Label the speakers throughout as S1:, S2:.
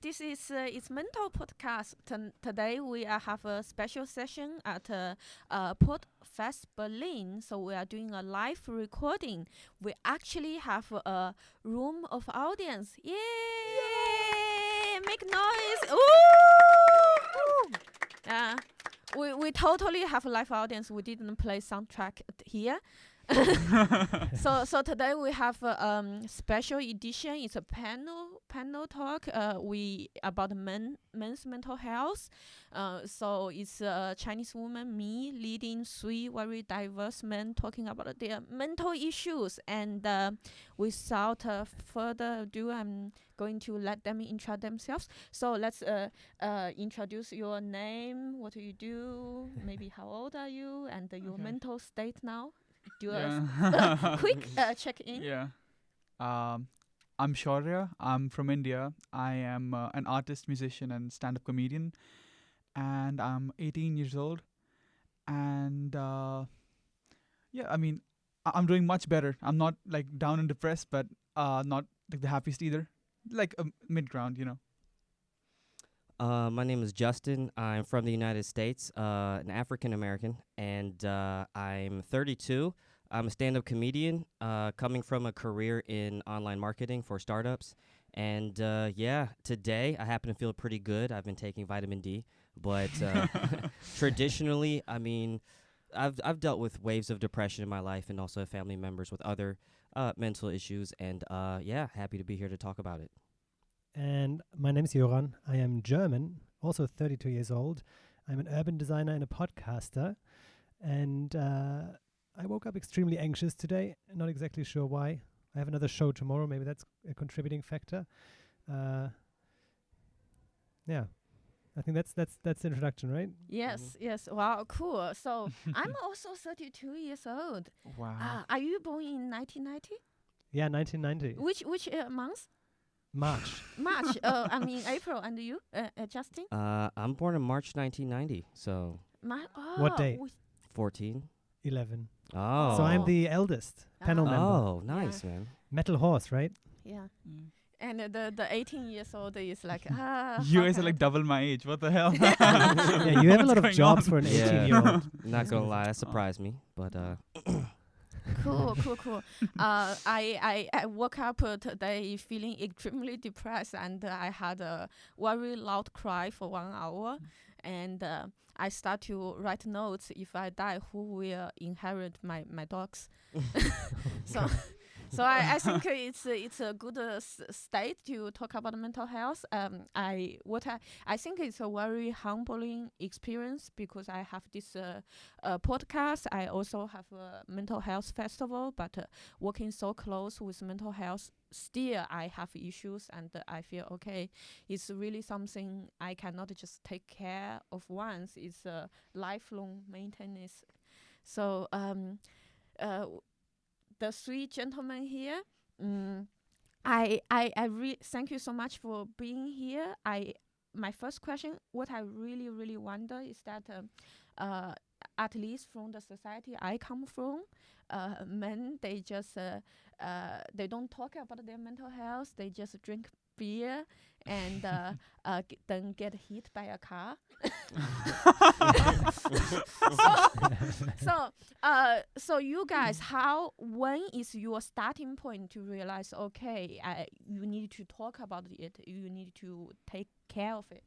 S1: this is it's Mental Podcast. Today we have a special session at Podfest Berlin. So we are doing a live recording. We actually have a room of audience. Yay! Make noise! Ooh! We totally have a live audience. We didn't play soundtrack here. So today we have a special edition. It's a panel talk. We about men's mental health. So it's a Chinese woman, me, leading 3 very diverse men talking about their mental issues. And without further ado, I'm going to let them introduce themselves. So let's introduce your name, what do you do, maybe how old are you, and your mental state now. Do a quick check-in.
S2: Yeah. I'm Shaurya. I'm from India. I am an artist, musician, and stand-up comedian. And I'm 18 years old. And I'm doing much better. I'm not like down and depressed, but not like the happiest either. Like a mid-ground, you know.
S3: My name is Justin. I'm from the United States, an African American, and I'm 32. I'm a stand-up comedian, coming from a career in online marketing for startups. And today I happen to feel pretty good. I've been taking vitamin D, but traditionally, I mean, I've dealt with waves of depression in my life, and also family members with other mental issues. And happy to be here to talk about it.
S4: And my name is Jöran. I am German, also 32 years old. I'm an urban designer and a podcaster. And I woke up extremely anxious today. Not exactly sure why. I have another show tomorrow. Maybe that's a contributing factor. I think that's the introduction, right?
S1: Yes. Wow, cool. So I'm also 32 years old.
S2: Wow.
S1: Are you born in 1990?
S4: Yeah, 1990.
S1: Which month?
S4: March.
S1: March. I mean April. And you, Justin?
S3: I'm born in March 1990, so
S4: What day?
S3: 14.
S4: 11.
S3: Oh.
S4: So I'm the eldest panel member.
S3: Oh, nice, man.
S4: Metal horse, right?
S1: Yeah. And the 18 years old is like,
S2: You guys are like double my age. What the hell?
S4: Yeah, you have a lot of jobs for an 18-year-old.
S3: Not gonna lie, that surprised me, but
S1: Cool. I woke up today feeling extremely depressed, and I had a very loud cry for 1 hour, and I start to write notes. If I die, who will inherit my dogs? So I think it's a good state to talk about mental health. I think it's a very humbling experience because I have this podcast. I also have a mental health festival, but working so close with mental health, still I have issues, and I feel okay. It's really something I cannot just take care of once. It's a lifelong maintenance. So the 3 gentlemen here, I thank you so much for being here. My first question, what I really wonder is that at least from the society I come from, men, they just they don't talk about their mental health. They just drink beer and then get hit by a car. So you guys, when is your starting point to realize, okay, you need to talk about it, you need to take care of it?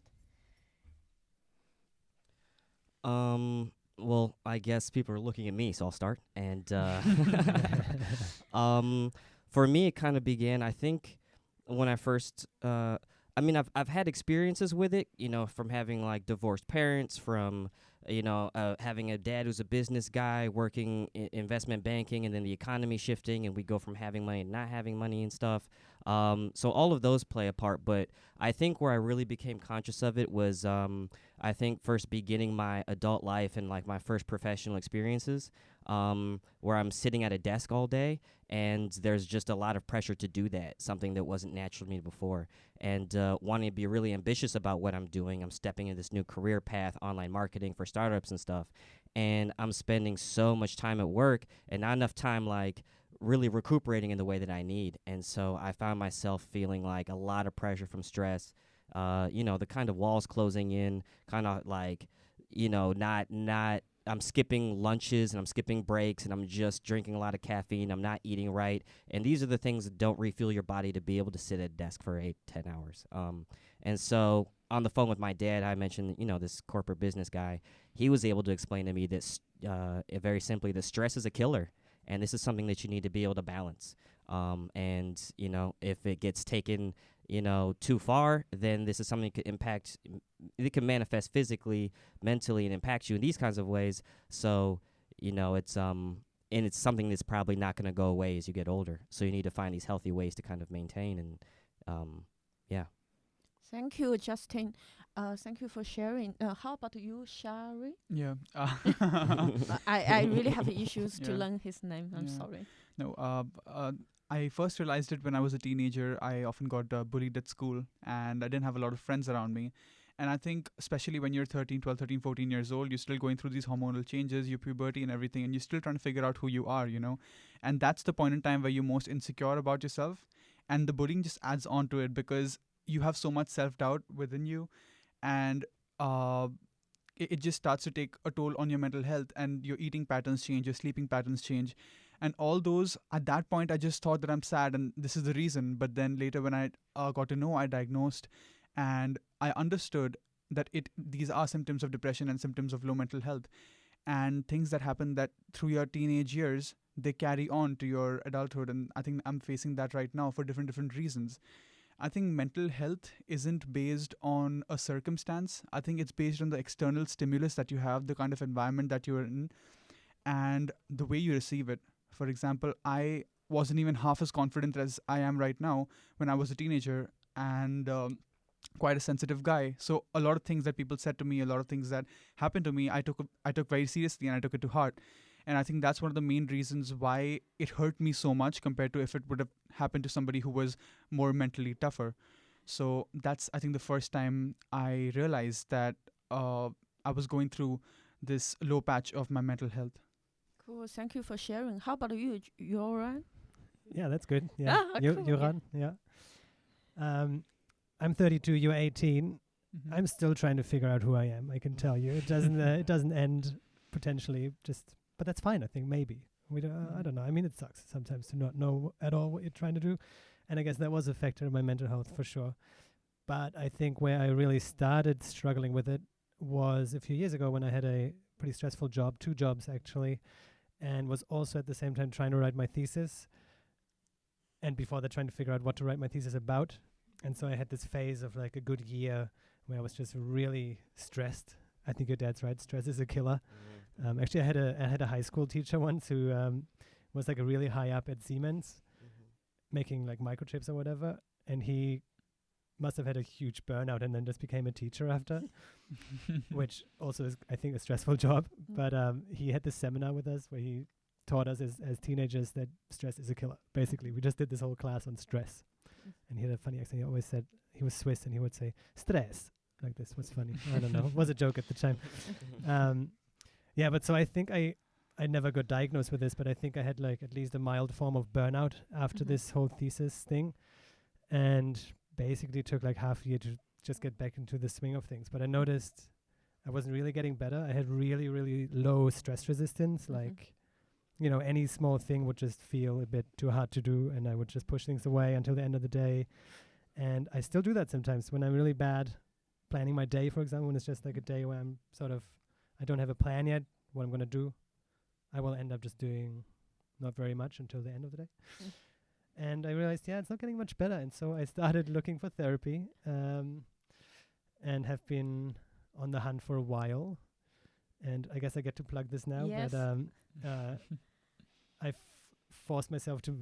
S3: Well, I guess people are looking at me, so I'll start. And for me, it kind of began, I think, when I first, I've had experiences with it, from having like divorced parents, from, having a dad who's a business guy working in investment banking, and then the economy shifting, and we go from having money to not having money and stuff. So all of those play a part, but I think where I really became conscious of it was, I think first beginning my adult life and like my first professional experiences, where I'm sitting at a desk all day, and there's just a lot of pressure to do that, something that wasn't natural to me before, and wanting to be really ambitious about what I'm doing. I'm stepping into this new career path, online marketing for startups and stuff, and I'm spending so much time at work and not enough time like really recuperating in the way that I need. And so I found myself feeling like a lot of pressure from stress, the kind of walls closing in, kind of like, not I'm skipping lunches and I'm skipping breaks and I'm just drinking a lot of caffeine. I'm not eating right. And these are the things that don't refuel your body to be able to sit at a desk for 8-10 hours. And so on the phone with my dad, I mentioned, this corporate business guy. He was able to explain to me this very simply that stress is a killer. And this is something that you need to be able to balance. And if it gets taken, too far, then this is something that could impact. It can manifest physically, mentally, and impact you in these kinds of ways. So, it's and it's something that's probably not going to go away as you get older. So you need to find these healthy ways to kind of maintain and, yeah.
S1: Thank you, Justin. Thank you for sharing. How about you, Shari?
S2: Yeah.
S1: I really have issues to
S2: Yeah.
S1: learn his name. I'm
S2: Yeah.
S1: sorry.
S2: No, I first realized it when I was a teenager. I often got bullied at school, and I didn't have a lot of friends around me. And I think, especially when you're 12, 13, 14 years old, you're still going through these hormonal changes, your puberty and everything, and you're still trying to figure out who you are, And that's the point in time where you're most insecure about yourself. And the bullying just adds on to it because you have so much self-doubt within you. And it just starts to take a toll on your mental health, and your eating patterns change, your sleeping patterns change. And all those, at that point, I just thought that I'm sad and this is the reason. But then later when I got to know, I diagnosed and I understood that these are symptoms of depression and symptoms of low mental health, and things that happen that through your teenage years, they carry on to your adulthood. And I think I'm facing that right now for different reasons. I think mental health isn't based on a circumstance. I think it's based on the external stimulus that you have, the kind of environment that you're in, and the way you receive it. For example, I wasn't even half as confident as I am right now when I was a teenager, and quite a sensitive guy. So a lot of things that people said to me, a lot of things that happened to me, I took very seriously, and I took it to heart. And I think that's one of the main reasons why it hurt me so much compared to if it would have happened to somebody who was more mentally tougher. So that's, I think, the first time I realized that I was going through this low patch of my mental health.
S1: Cool. Thank you for sharing. How about you, Jöran?
S4: Yeah, that's good. Yeah,
S1: Cool,
S4: Jöran. Yeah. I'm 32. You're 18.
S2: Mm-hmm.
S4: I'm still trying to figure out who I am. I can tell you, it doesn't end potentially. But that's fine. I think maybe I don't know. I mean, it sucks sometimes to not know at all what you're trying to do, and I guess that was a factor in my mental health for sure. But I think where I really started struggling with it was a few years ago when I had a pretty stressful job, 2 jobs actually, and was also at the same time trying to write my thesis. And before that, trying to figure out what to write my thesis about. And so I had this phase of like a good year where I was just really stressed. I think your dad's right. Stress is a killer. Actually, I had a high school teacher once who was like a really high up at Siemens, making like microchips or whatever. And he must have had a huge burnout and then just became a teacher after, which also is, I think, a stressful job. But he had this seminar with us where he taught us as teenagers that stress is a killer. Basically, we just did this whole class on stress. And he had a funny accent. He always said, he was Swiss, and he would say, stress. Like this was funny. I don't know. It was a joke at the time. Yeah, but so I think I never got diagnosed with this, but I think I had like at least a mild form of burnout after this whole thesis thing. And basically took like half a year to just get back into the swing of things. But I noticed I wasn't really getting better. I had really, really low stress resistance. Like, any small thing would just feel a bit too hard to do, and I would just push things away until the end of the day. And I still do that sometimes when I'm really bad planning my day, for example, when it's just like a day where I'm I don't have a plan yet what I'm going to do. I will end up just doing not very much until the end of the day. And I realized, it's not getting much better. And so I started looking for therapy and have been on the hunt for a while. And I guess I get to plug this now.
S1: Yes.
S4: But I forced myself to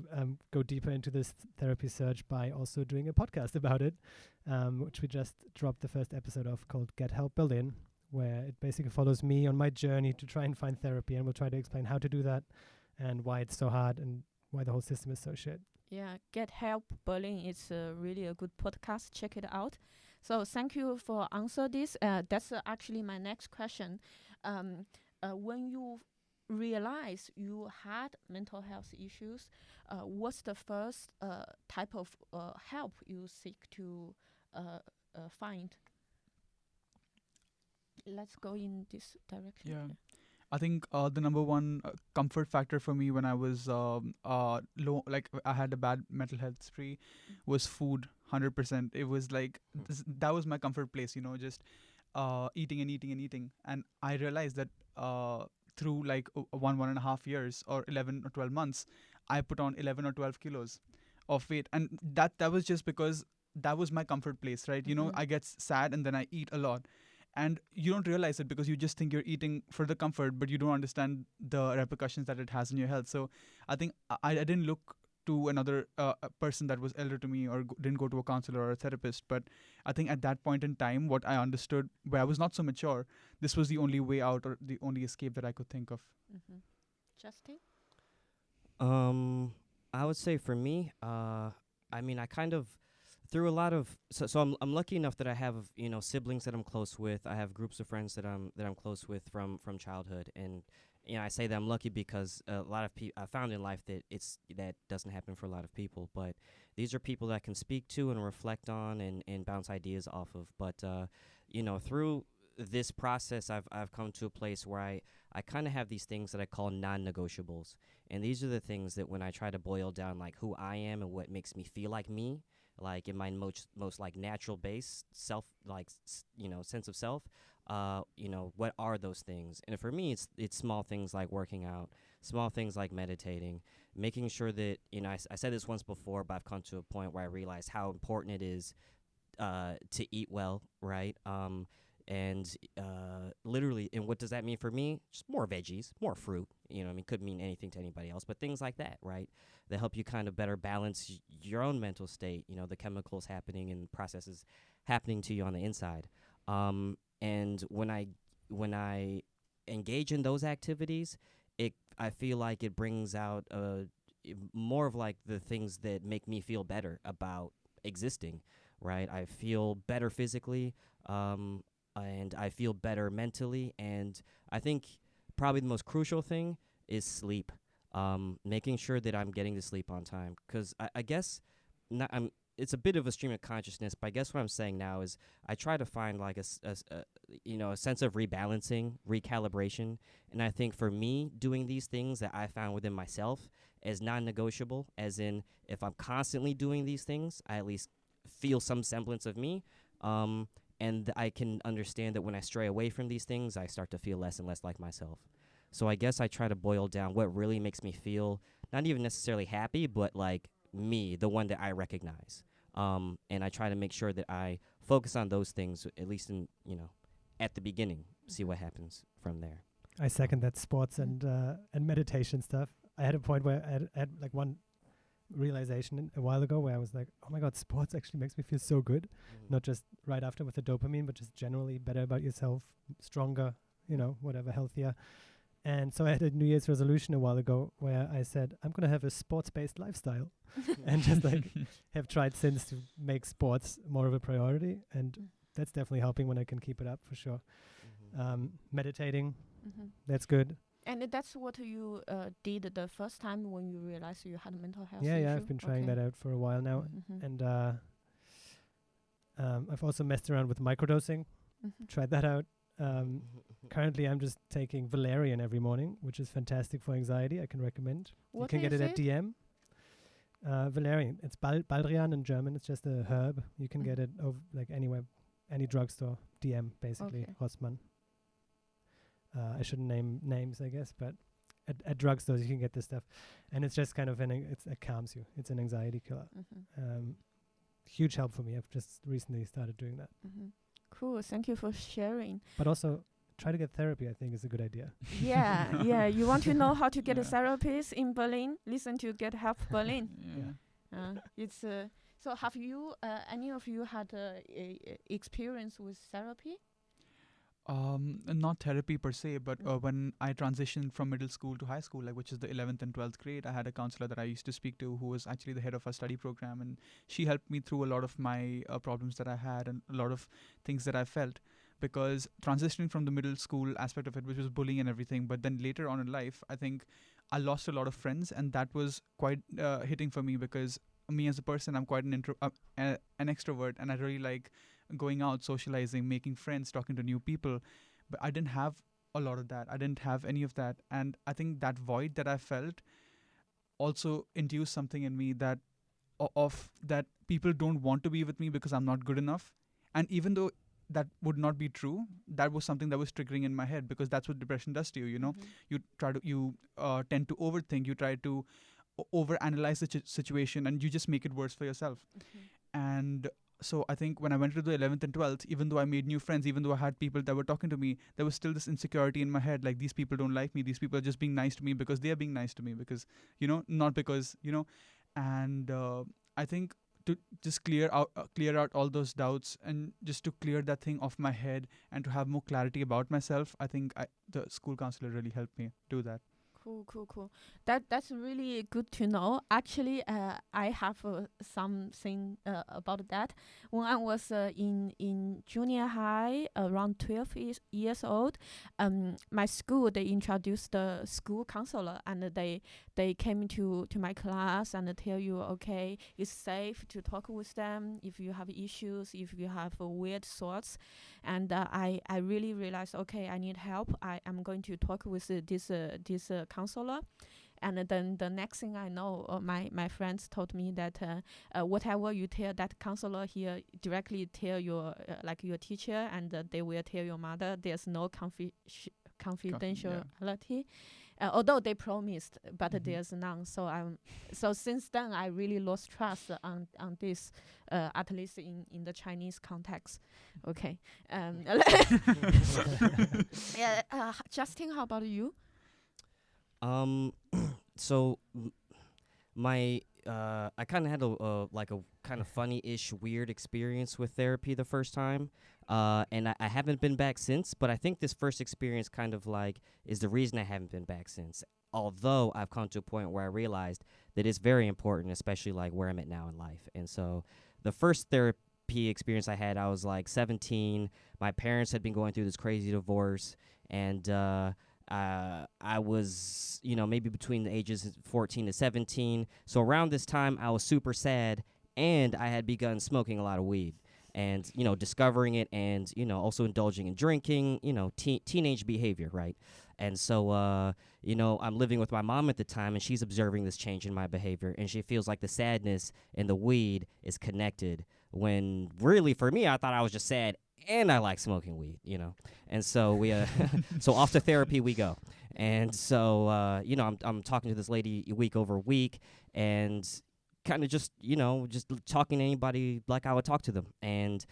S4: go deeper into this therapy search by also doing a podcast about it, which we just dropped the first episode of, called Get Help Berlin, where it basically follows me on my journey to try and find therapy. And we'll try to explain how to do that and why it's so hard and why the whole system is so shit.
S1: Yeah, Get Help Berlin is really a good podcast. Check it out. So thank you for answer this. That's actually my next question. When you realize you had mental health issues, what's the first type of help you seek to find? Let's go in this direction.
S2: Yeah. I think the number one comfort factor for me when I was low, like I had a bad mental health spree, was food. 100%. It was like that was my comfort place. Just eating and eating and eating. And I realized that through like 1.5 years or 11 or 12 months, I put on 11 or 12 kilos of weight, and that was just because that was my comfort place, right? I get sad and then I eat a lot, and you don't realize it because you just think you're eating for the comfort, but you don't understand the repercussions that it has in your health. So I think I didn't look to another a person that was elder to me, or didn't go to a counselor or a therapist. But I think at that point in time, what I understood, where I was not so mature, this was the only way out or the only escape that I could think of.
S1: Justin?
S3: I would say for me, I mean, I kind of through a lot of so I'm lucky enough that I have siblings that I'm close with. I have groups of friends that I'm close with from childhood, and I say that I'm lucky because a lot of people I found in life that doesn't happen for a lot of people. But these are people that I can speak to and reflect on and bounce ideas off of. But through this process, I've come to a place where I kind of have these things that I call non-negotiables, and these are the things that when I try to boil down like who I am and what makes me feel like me, like in my most like natural base self, like sense of self, what are those things? And for me, it's small things like working out, small things like meditating, making sure that I said this once before, but I've come to a point where I realize how important it is to eat well, right? And literally, and what does that mean for me? Just more veggies, more fruit. Could mean anything to anybody else, but things like that, right? That help you kind of better balance your own mental state, the chemicals happening and processes happening to you on the inside. And when I engage in those activities, I feel like it brings out more of like the things that make me feel better about existing, right? I feel better physically, and I feel better mentally, and I think probably the most crucial thing is sleep. Making sure that I'm getting to sleep on time, because I guess it's a bit of a stream of consciousness, but I guess what I'm saying now is I try to find like a sense of rebalancing, recalibration, and I think for me, doing these things that I found within myself as non-negotiable, as in if I'm constantly doing these things, I at least feel some semblance of me, and I can understand that when I stray away from these things, I start to feel less and less like myself. So I guess I try to boil down what really makes me feel not even necessarily happy, but like me, the one that I recognize. And I try to make sure that I focus on those things, at least in, at the beginning, see what happens from there.
S4: I second that sports and meditation stuff. I had a point where I had like one realization a while ago where I was like, oh my God, sports actually makes me feel so good. Not just right after with the dopamine, but just generally better about yourself, stronger, whatever, healthier. And so I had a New Year's resolution a while ago where I said, I'm going to have a sports-based lifestyle and just like have tried since to make sports more of a priority. And that's definitely helping when I can keep it up for sure. Meditating, that's good.
S1: And that's what you did the first time when you realized you had a mental health
S4: issue?
S1: issue?
S4: I've been trying that out for a while now. And I've also messed around with microdosing, tried that out. Currently, I'm just taking valerian every morning, which is fantastic for anxiety. I can recommend.
S1: What
S4: you can get it at DM. Valerian. It's Baldrian in German. It's just a herb. You can get it like anywhere, any drugstore. DM, basically.
S1: Okay.
S4: Rossmann. I shouldn't name names, I guess, but at drugstores you can get this stuff, and it's just kind of it calms you. It's an anxiety killer. Huge help for me. I've just recently started doing that.
S1: Cool. Thank you for sharing.
S4: But also try to get therapy. I think is a good idea.
S1: Yeah. You want to know how to get a therapist in Berlin? Listen to Get Help Berlin. It's so. Have you any of you had experience with therapy?
S2: Not therapy per se, but when I transitioned from middle school to high school, like which is the 11th and 12th grade, I had a counselor that I used to speak to who was actually the head of our study program, and she helped me through a lot of my problems that I had and a lot of things that I felt, because transitioning from the middle school aspect of it, which was bullying and everything, but then later on in life, I think I lost a lot of friends, and that was quite hitting for me, because me as a person, I'm quite an extrovert, and I really like going out, socializing, making friends, talking to new people. But I didn't have a lot of that. I didn't have any of that. And I think that void that I felt also induced something in me that of that people don't want to be with me because I'm not good enough. And even though that would not be true, that was something that was triggering in my head, because that's what depression does to you. You tend to overthink, you try to overanalyze the situation, and you just make it worse for yourself. And so I think when I went to the 11th and 12th, even though I made new friends, even though I had people that were talking to me, there was still this insecurity in my head, like, these people don't like me, these people are just being nice to me because they are being nice to me, because, not because, and I think to just clear out all those doubts, and just to clear that thing off my head, and to have more clarity about myself, I think the school counselor really helped me do that.
S1: Cool. That's really good to know. Actually, I have something about that. When I was in junior high, around 12 years old, my school, they introduced the school counselor, and they came to my class and tell you, okay, it's safe to talk with them if you have issues, if you have weird thoughts. And I really realized, okay, I need help. I am going to talk with this counselor. And then the next thing I know, my friends told me that whatever you tell that counselor here, directly tell your your teacher, and they will tell your mother. There's no confidentiality. Although they promised, but there's none. So since then I really lost trust on this, at least in the Chinese context. Okay. Justin, how about you?
S3: So my I kind of had a kind of funny-ish weird experience with therapy the first time, and I haven't been back since. But I think this first experience kind of is the reason I haven't been back since. Although I've come to a point where I realized that it's very important, especially where I'm at now in life. And so the first therapy experience I had, I was 17. My parents had been going through this crazy divorce, and I was, maybe between the ages 14 to 17. So around this time, I was super sad, and I had begun smoking a lot of weed, and, discovering it, and, also indulging in drinking, teenage behavior, right? And so, I'm living with my mom at the time, and she's observing this change in my behavior, and she feels like the sadness and the weed is connected, when really, for me, I thought I was just sad and I like smoking weed, And so we, so off to therapy we go. And so, I'm talking to this lady week over week, and kind of just talking to anybody like I would talk to them. And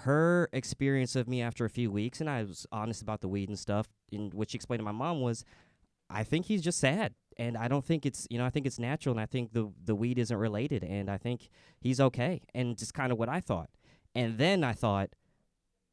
S3: her experience of me after a few weeks, and I was honest about the weed and stuff, and what she explained to my mom was, I think he's just sad. And I don't think it's, I think it's natural, and I think the weed isn't related, and I think he's okay. And just kind of what I thought. And then I thought,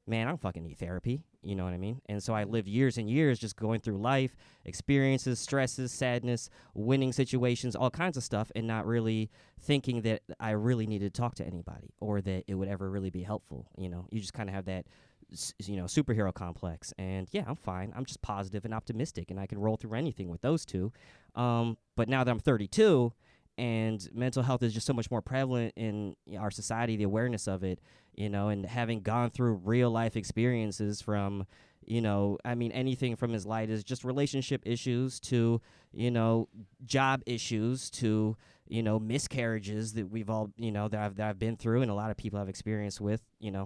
S3: man, I don't fucking need therapy. You know what I mean? And so I lived years and years just going through life, experiences, stresses, sadness, winning situations, all kinds of stuff, and not really thinking that I really needed to talk to anybody, or that it would ever really be helpful. You just kind of have that, superhero complex. And yeah, I'm fine. I'm just positive and optimistic, and I can roll through anything with those two. But now that I'm 32, and mental health is just so much more prevalent in our society, the awareness of it, and having gone through real life experiences from, anything from as light as just relationship issues to, job issues to, miscarriages that we've all, that I've been through, and a lot of people have experience with,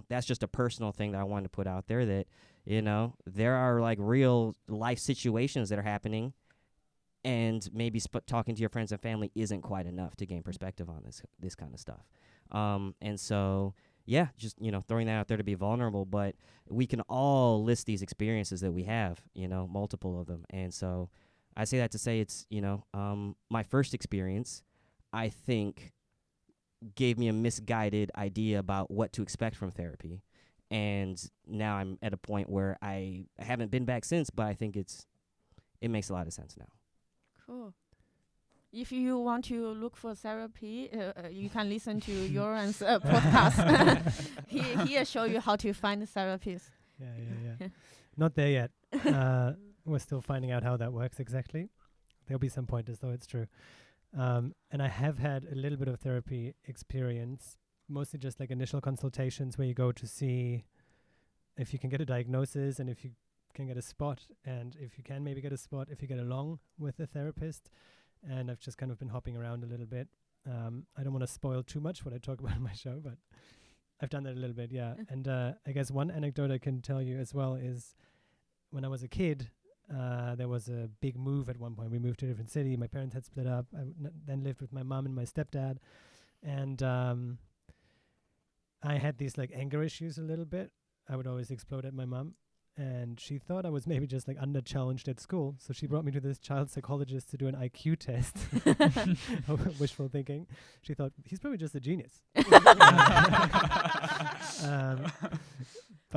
S3: that's just a personal thing that I wanted to put out there, that, there are real life situations that are happening. And maybe talking to your friends and family isn't quite enough to gain perspective on this kind of stuff. And so, yeah, just, throwing that out there to be vulnerable. But we can all list these experiences that we have, multiple of them. And so I say that to say it's, my first experience, I think, gave me a misguided idea about what to expect from therapy. And now I'm at a point where I haven't been back since, but I think it makes a lot of sense now.
S1: Cool. If you want to look for therapy, you can listen to Jöran's podcast. He show you how to find therapists.
S4: Yeah. Not there yet. We're still finding out how that works exactly. There'll be some pointers, though, it's true. And I have had a little bit of therapy experience mostly just like initial consultations where you go to see if you can get a diagnosis and if you can get a spot, and if you can maybe get a spot, if you get along with the therapist. And I've just kind of been hopping around a little bit. I don't want to spoil too much what I talk about in my show, but I've done that a little bit, yeah. And I guess one anecdote I can tell you as well is when I was a kid, there was a big move at one point. We moved to a different city. My parents had split up. I then lived with my mom and my stepdad. And I had these like anger issues a little bit. I would always explode at my mom. And she thought I was maybe just like under challenged at school. So she brought me to this child psychologist to do an IQ test. Wishful thinking. She thought, he's probably just a genius. But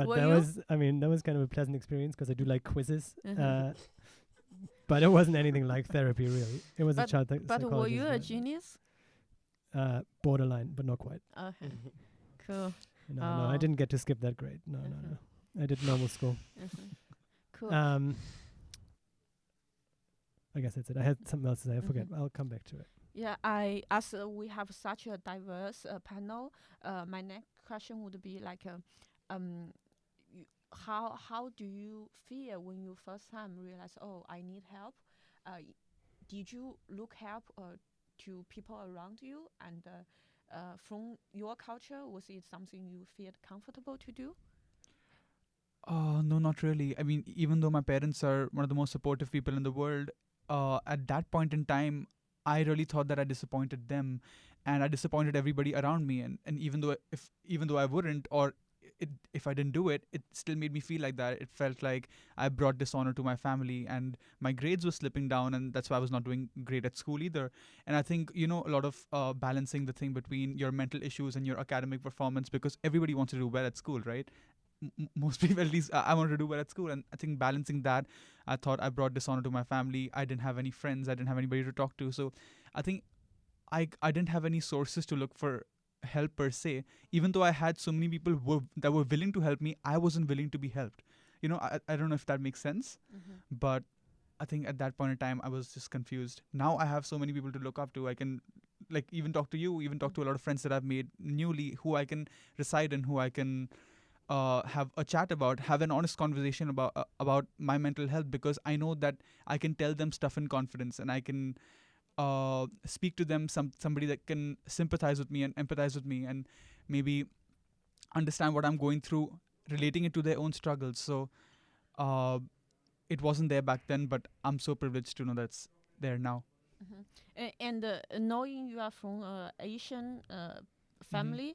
S1: Were
S4: that
S1: you?
S4: was, I mean, that was kind of a pleasant experience because I do like quizzes. But it wasn't anything like therapy, really. It was a child psychologist.
S1: But were you a genius?
S4: Borderline, but not quite.
S1: Okay, cool.
S4: No, I didn't get to skip that grade. No. I did normal school.
S1: Cool.
S4: I guess that's it. I had something else to say. I forget. I'll come back to it.
S1: Yeah, as we have such a diverse panel, my next question would be like, how do you feel when you first time realize, oh, I need help? Did you look help to people around you? And from your culture, was it something you felt comfortable to do?
S2: No, not really. I mean, even though my parents are one of the most supportive people in the world, at that point in time, I really thought that I disappointed them, and I disappointed everybody around me. And even though I wouldn't, or if I didn't do it, it still made me feel like that. It felt like I brought dishonor to my family, and my grades were slipping down, and that's why I was not doing great at school either. And I think, a lot of balancing the thing between your mental issues and your academic performance, because everybody wants to do well at school, right? Most people, at least, I wanted to do well at school, and I think balancing that, I thought I brought dishonor to my family. I didn't have any friends. I didn't have anybody to talk to. So I think I didn't have any sources to look for help per se. Even though I had so many people that were willing to help me, I wasn't willing to be helped. I don't know if that makes sense, but I think at that point in time, I was just confused. Now I have so many people to look up to. I can even talk to you, even talk to a lot of friends that I've made newly, who I can recite and who I can have a chat about, have an honest conversation about my mental health, because I know that I can tell them stuff in confidence, and I can speak to them, somebody that can sympathize with me and empathize with me, and maybe understand what I'm going through, relating it to their own struggles. So it wasn't there back then, but I'm so privileged to know that's there now.
S1: And knowing you are from Asian family,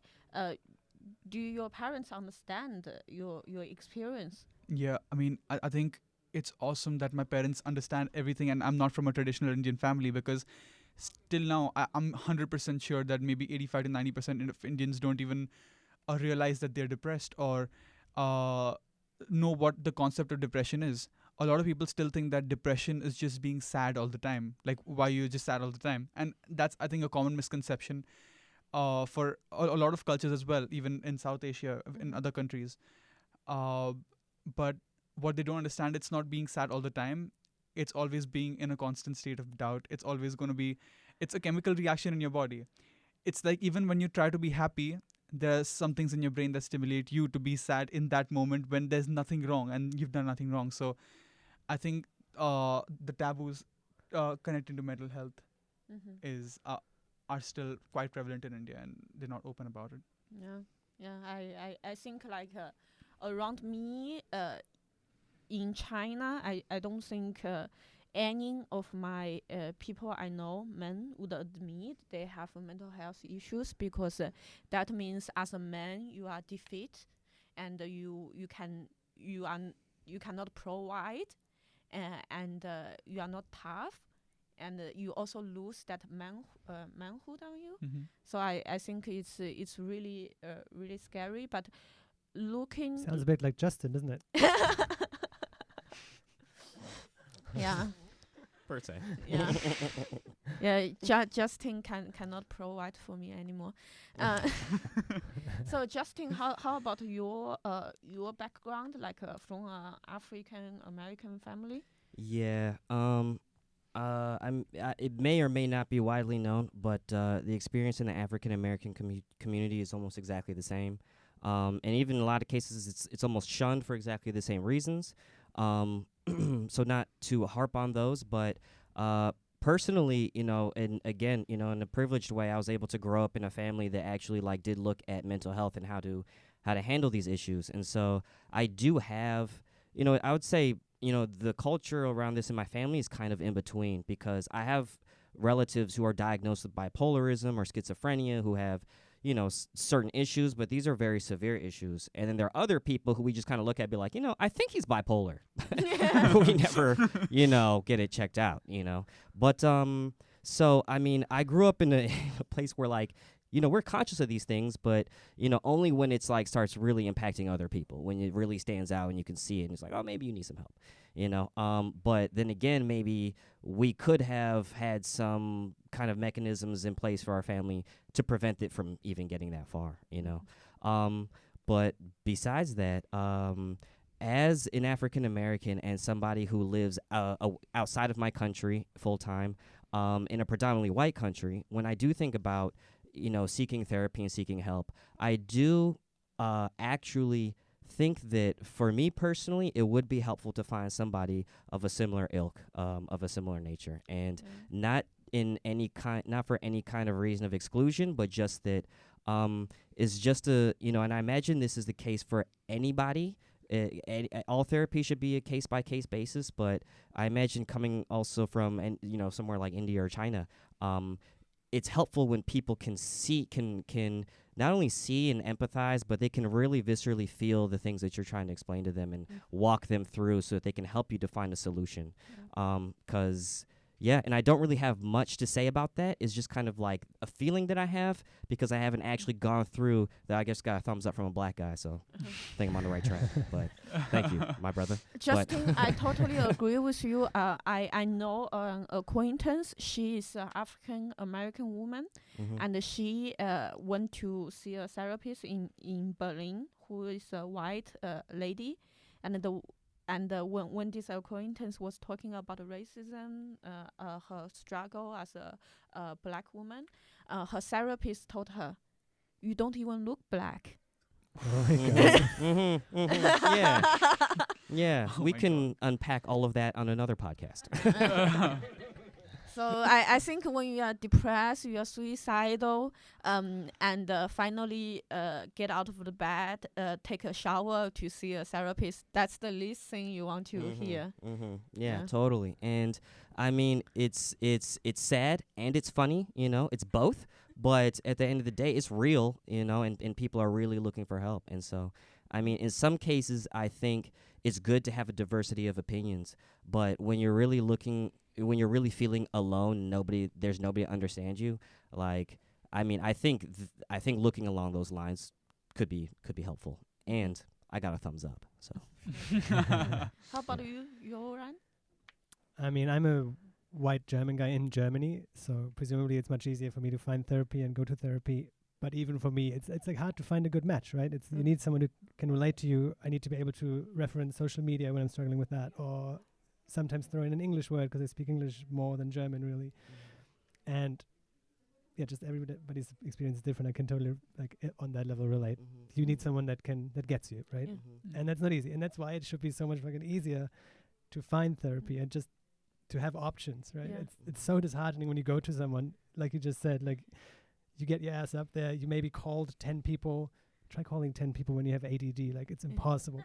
S1: do your parents understand your experience?
S2: Yeah, I mean, I think it's awesome that my parents understand everything, and I'm not from a traditional Indian family, because still now I'm 100% sure that maybe 85 to 90% of Indians don't even realize that they're depressed, or know what the concept of depression is. A lot of people still think that depression is just being sad all the time, like why you're just sad all the time, and that's, I think, a common misconception for a lot of cultures as well, even in South Asia, in other countries. But what they don't understand, it's not being sad all the time. It's always being in a constant state of doubt. It's always going to be, it's a chemical reaction in your body. It's like even when you try to be happy, there are some things in your brain that stimulate you to be sad in that moment when there's nothing wrong and you've done nothing wrong. So I think the taboos connected to mental health are still quite prevalent in India, and they're not open about it.
S1: I think like around me in China, I don't think any of my people I know, men, would admit they have mental health issues, because that means as a man you are defeated, and you cannot provide, and you are not tough, and you also lose that manhood on you. So I think it's really really scary. But looking
S4: sounds a bit like Justin, doesn't it?
S1: Yeah.
S3: Per se.
S1: Yeah. Justin cannot provide for me anymore. So Justin, how about your background, like from African American family?
S3: Yeah. It may or may not be widely known, but the experience in the African American community is almost exactly the same. And even in a lot of cases, it's almost shunned for exactly the same reasons. So not to harp on those, but personally, and again, in a privileged way, I was able to grow up in a family that actually did look at mental health and how to handle these issues. And so I do have, I would say, the culture around this in my family is kind of in between, because I have relatives who are diagnosed with bipolarism or schizophrenia who have, certain issues, but these are very severe issues. And then there are other people who we just kind of look at and be like, I think he's bipolar. We never, get it checked out, But, so, I grew up in a place where, we're conscious of these things, but, only when it's starts really impacting other people, when it really stands out and you can see it and it's like, oh, maybe you need some help, But then again, maybe we could have had some kind of mechanisms in place for our family to prevent it from even getting that far, But besides that, as an African American and somebody who lives outside of my country full time, in a predominantly white country, when I do think about seeking therapy and seeking help, I do actually think that for me personally, it would be helpful to find somebody of a similar ilk, of a similar nature, and not for any kind of reason of exclusion, but just that is just and I imagine this is the case for anybody. All therapy should be a case-by-case basis, but I imagine coming also from somewhere like India or China, it's helpful when people can not only see and empathize, but they can really viscerally feel the things that you're trying to explain to them and walk them through so that they can help you to find a solution. And I don't really have much to say about that. It's just kind of like a feeling that I have because I haven't actually gone through that. I just got a thumbs up from a black guy, so I think I'm on the right track. But thank you, my brother.
S1: Justin, I totally agree with you. I know an acquaintance. She is an African American woman, and she went to see a therapist in Berlin, who is a white lady, and when this acquaintance was talking about racism, her struggle as a black woman, her therapist told her, "You don't even look black."
S4: Oh my God.
S3: Yeah.
S2: Oh
S3: We
S2: my
S3: can unpack all of that on another podcast.
S1: So I think when you are depressed, you are suicidal, and finally get out of the bed, take a shower to see a therapist, that's the least thing you want to hear.
S3: Yeah, totally. And I mean, it's sad and it's funny, it's both. But at the end of the day, it's real, and people are really looking for help. And so, I mean, in some cases, I think it's good to have a diversity of opinions. But when you're really feeling alone, there's nobody to understand you. I think looking along those lines could be helpful. And I got a thumbs up. So.
S1: How about you, Jöran?
S4: I mean, I'm a white German guy in Germany, so presumably it's much easier for me to find therapy and go to therapy. But even for me, it's hard to find a good match, right? You need someone who can relate to you. I need to be able to reference social media when I'm struggling with that, or sometimes throw in an English word because I speak English more than German, really. And yeah, just everybody's experience is different. I can totally on that level relate. You need someone that gets you, right? And that's not easy. And that's why it should be so much fucking easier to find therapy and just to have options, right?
S1: Yeah.
S4: It's so disheartening when you go to someone, like you just said, you get your ass up there, you maybe called 10 people. Try calling 10 people when you have ADD, it's impossible.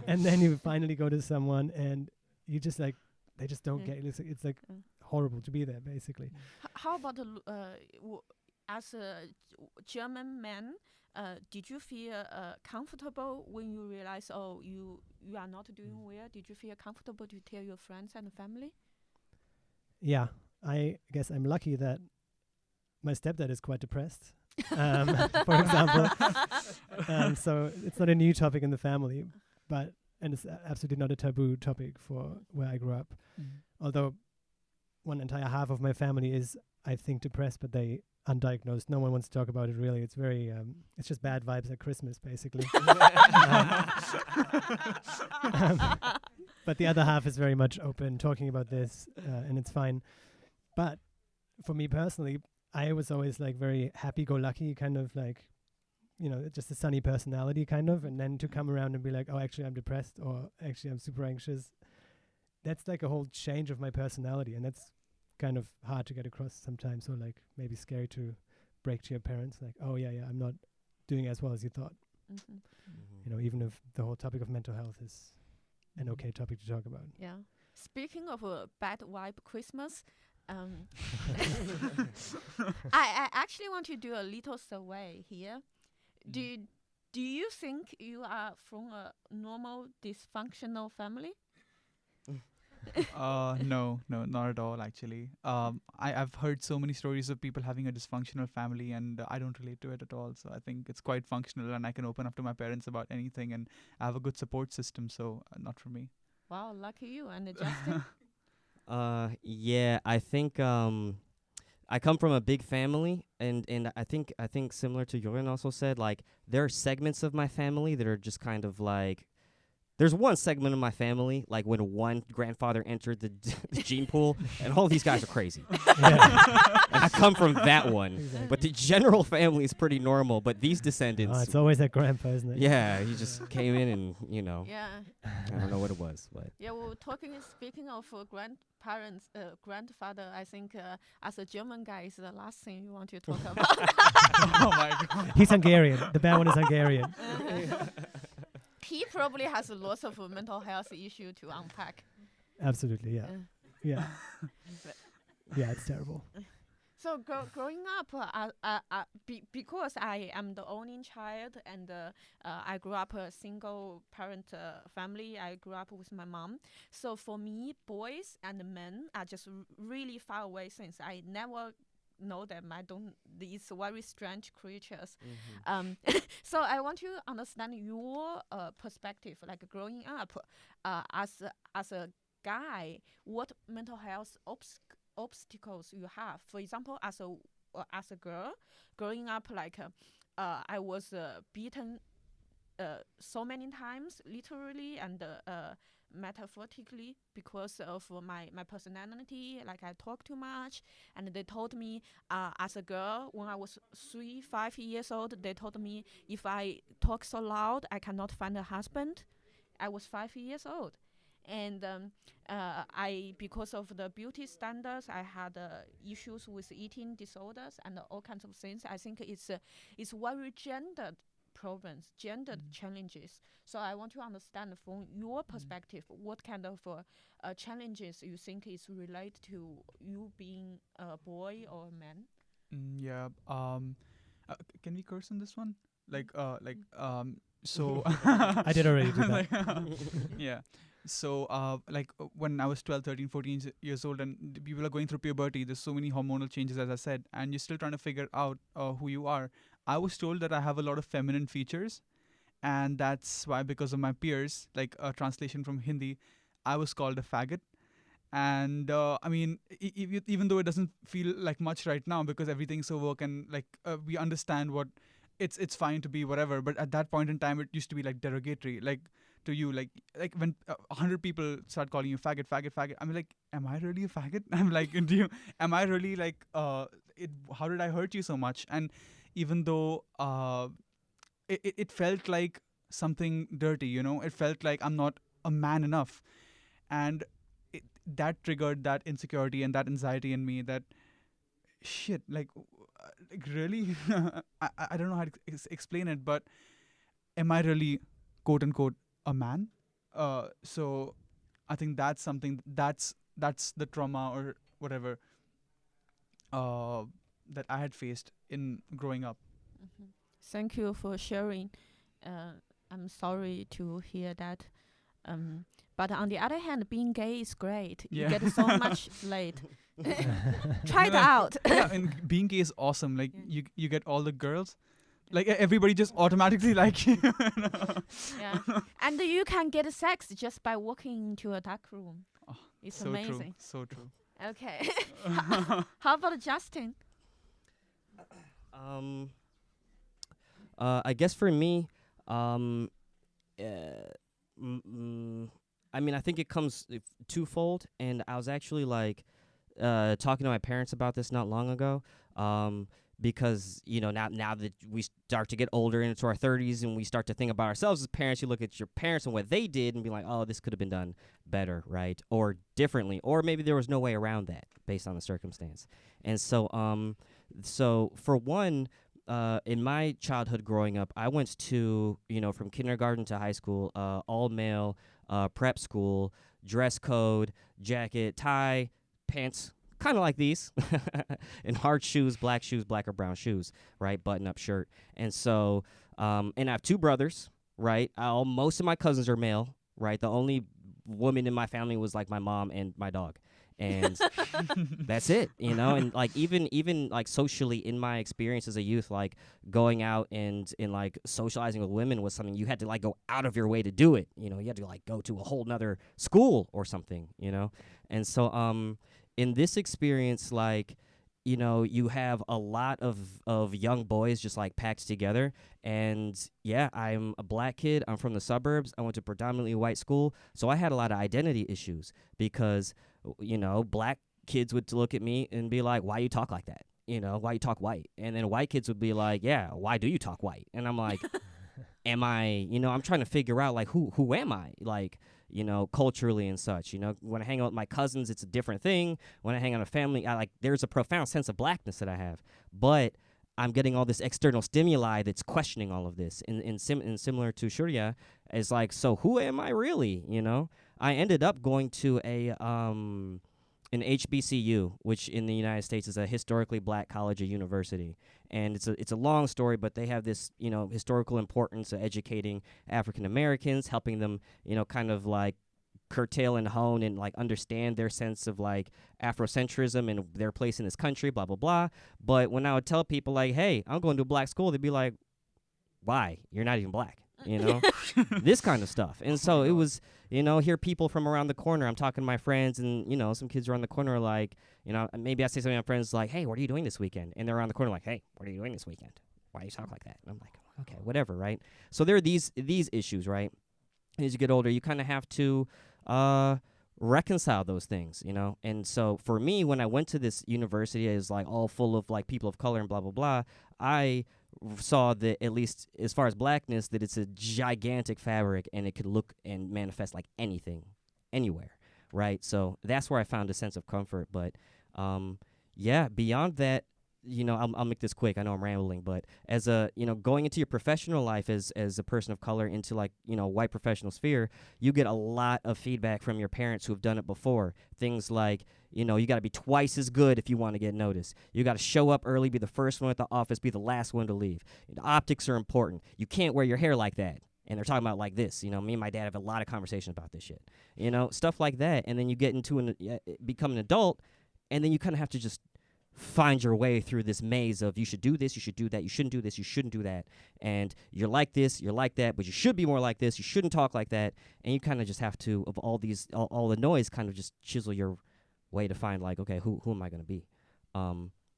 S4: And then you finally go to someone and you just they just don't get it. It's horrible to be there, basically.
S1: How about as a German man, did you feel comfortable when you realize, you are not doing well? Did you feel comfortable to tell your friends and family?
S4: Yeah, I guess I'm lucky that my stepdad is quite depressed, for example. So it's not a new topic in the family, and it's absolutely not a taboo topic for where I grew up. Although one entire half of my family is, I think, depressed, but they undiagnosed. No one wants to talk about it, really. It's very, it's just bad vibes at Christmas, basically. but the other half is very much open, talking about this, and it's fine. But for me personally, I was always like very happy-go-lucky, kind of like, just a sunny personality, kind of. And then to come around and be like, oh, actually, I'm depressed, or actually, I'm super anxious. That's like a whole change of my personality, and that's kind of hard to get across sometimes, or like maybe scary to break to your parents, like, oh yeah, I'm not doing as well as you thought. Even if the whole topic of mental health is an okay topic to talk about.
S1: Yeah. Speaking of a bad vibe Christmas, I actually want to do a little survey here. Do you think you are from a normal dysfunctional family?
S2: No, not at all, actually. I've heard so many stories of people having a dysfunctional family, and I don't relate to it at all. So I think it's quite functional, and I can open up to my parents about anything, and I have a good support system. So not for me.
S1: Wow, lucky you. And Justin?
S3: Yeah, I think I come from a big family, and I think similar to Jöran also said, like, there are segments of my family that are just kind of like, there's one segment of my family, like when one grandfather entered the gene pool, and all these guys are crazy. And I come from that one.
S4: Exactly.
S3: But the general family is pretty normal, but these descendants...
S4: It's always that grandpa, isn't it?
S3: Yeah, he just came in and,
S1: Yeah.
S3: I don't know what it was. But
S1: Yeah, speaking of grandparents, grandfather, I think as a German guy is the last thing you want to talk about.
S2: Oh my god.
S4: He's Hungarian. The bad one is Hungarian.
S1: He probably has lots of mental health issue to unpack.
S4: Absolutely, yeah. Yeah. Yeah, it's terrible.
S1: So growing up, because I am the only child, and I grew up a single parent family. I grew up with my mom. So for me, boys and men are just really far away, since I never know them. These very strange creatures. So I want to understand your perspective, like growing up as a guy, what mental health obstacles you have. For example, as a girl growing up, like I was beaten so many times, literally and metaphorically, because of my personality. Like, I talk too much, and they told me as a girl, when I was 5 years old, they told me if I talk so loud, I cannot find a husband. I was 5 years old. And because of the beauty standards, I had issues with eating disorders and all kinds of things. I think it's very gendered problems, gendered challenges. So I want to understand from your perspective, what kind of challenges you think is related to you being a boy or a man?
S2: Yeah. Can we curse on this one? So
S4: I did already do that.
S2: Yeah. So when I was 12, 13, 14 years old, and people are going through puberty, there's so many hormonal changes, as I said, and you're still trying to figure out who you are. I was told that I have a lot of feminine features, and that's why, because of my peers, like a translation from Hindi, I was called a faggot. And I mean, even though it doesn't feel like much right now, because everything's so work, and we understand what it's fine to be whatever, but at that point in time, it used to be like derogatory, like to you, like when 100 people start calling you faggot, I'm like, am I really a faggot? I'm like, am I really like how did I hurt you so much? And even though it felt like something dirty, it felt like I'm not a man enough, and that triggered that insecurity and that anxiety in me, that shit, like really I don't know how to explain it, but am I really, quote unquote, a man? So I think that's something, that's the trauma or whatever that I had faced in growing up.
S1: Thank you for sharing. I'm sorry to hear that. But on the other hand, being gay is great.
S2: Yeah.
S1: You get so much late. Try it out.
S2: Yeah, and being gay is awesome. Like you get all the girls. Like everybody just automatically like you.
S1: Yeah. And you can get sex just by walking into a dark room.
S2: Oh,
S1: it's
S2: so
S1: amazing.
S2: So true.
S1: Okay. How about Justin?
S3: I guess for me, I I mean, I think it comes twofold, and I was actually like talking to my parents about this not long ago. Because now that we start to get older into our 30s and we start to think about ourselves as parents, you look at your parents and what they did and be like, oh, this could have been done better, right, or differently, or maybe there was no way around that based on the circumstance. And so for one, in my childhood growing up, I went to from kindergarten to high school, all male prep school, dress code, jacket, tie, pants, kind of like these, and hard shoes, black or brown shoes, right? Button-up shirt. And so, and I have two brothers, right? Most of my cousins are male, right? The only woman in my family was like my mom and my dog. And that's it, and like even like socially in my experience as a youth, like going out and like socializing with women was something you had to like go out of your way to do it. You had to like go to a whole nother school or something, and so in this experience, like, you have a lot of young boys just like packed together. And yeah, I'm a black kid. I'm from the suburbs. I went to predominantly white school. So I had a lot of identity issues because, black kids would look at me and be like, why you talk like that? Why you talk white? And then white kids would be like, yeah, why do you talk white? And I'm like, am I, I'm trying to figure out like, who am I? Like, culturally and such. When I hang out with my cousins, it's a different thing. When I hang out with family, there's a profound sense of blackness that I have. But I'm getting all this external stimuli that's questioning all of this. And similar to Shaurya, it's like, so who am I really? I ended up going to an HBCU, which in the United States is a historically black college or university. And it's a long story, but they have this, historical importance of educating African Americans, helping them, kind of like curtail and hone and like understand their sense of like Afrocentrism and their place in this country, blah, blah, blah. But when I would tell people like, hey, I'm going to a black school, they'd be like, why? You're not even black. This kind of stuff. And so it was, hear people from around the corner. I'm talking to my friends, and, some kids around the corner like, maybe I say something to my friends like, hey, what are you doing this weekend? And they're around the corner like, hey, what are you doing this weekend? Why do you talk like that? And I'm like, okay, whatever, right? So there are these issues, right? As you get older, you kind of have to reconcile those things, And so for me, when I went to this university, it was like all full of like people of color and blah, blah, blah, I saw that, at least as far as blackness, that it's a gigantic fabric and it could look and manifest like anything, anywhere, right? So that's where I found a sense of comfort. But yeah, beyond that, I'll make this quick. I know I'm rambling, but as a, going into your professional life as a person of color into like, white professional sphere, you get a lot of feedback from your parents who have done it before. Things like, you got to be twice as good if you want to get noticed. You got to show up early, be the first one at the office, be the last one to leave. The optics are important. You can't wear your hair like that. And they're talking about like this, me and my dad have a lot of conversations about this shit, stuff like that. And then you get into become an adult, and then you kind of have to just find your way through this maze of you should do this, you should do that, you shouldn't do this, you shouldn't do that, and you're like this, you're like that, but you should be more like this, you shouldn't talk like that, and you kind of just have to, of all these, all the noise, kind of just chisel your way to find like, okay, who am I going to be?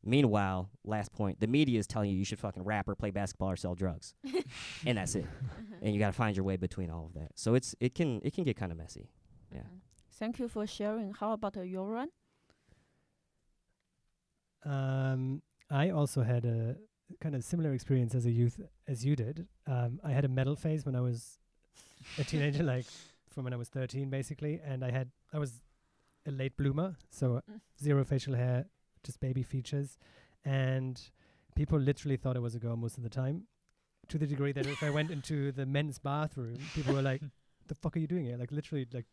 S3: Meanwhile, last point, the media is telling you should fucking rap or play basketball or sell drugs, and that's it, and you got to find your way between all of that. So it can get kind of messy. Yeah.
S1: Thank you for sharing. How about Jöran?
S4: I also had a kind of similar experience as a youth as you did. I had a metal phase when I was a teenager, like from when I was 13, basically. And I was a late bloomer, so zero facial hair, just baby features. And people literally thought I was a girl most of the time, to the degree that if I went into the men's bathroom, people were like, the fuck are you doing here? Like literally like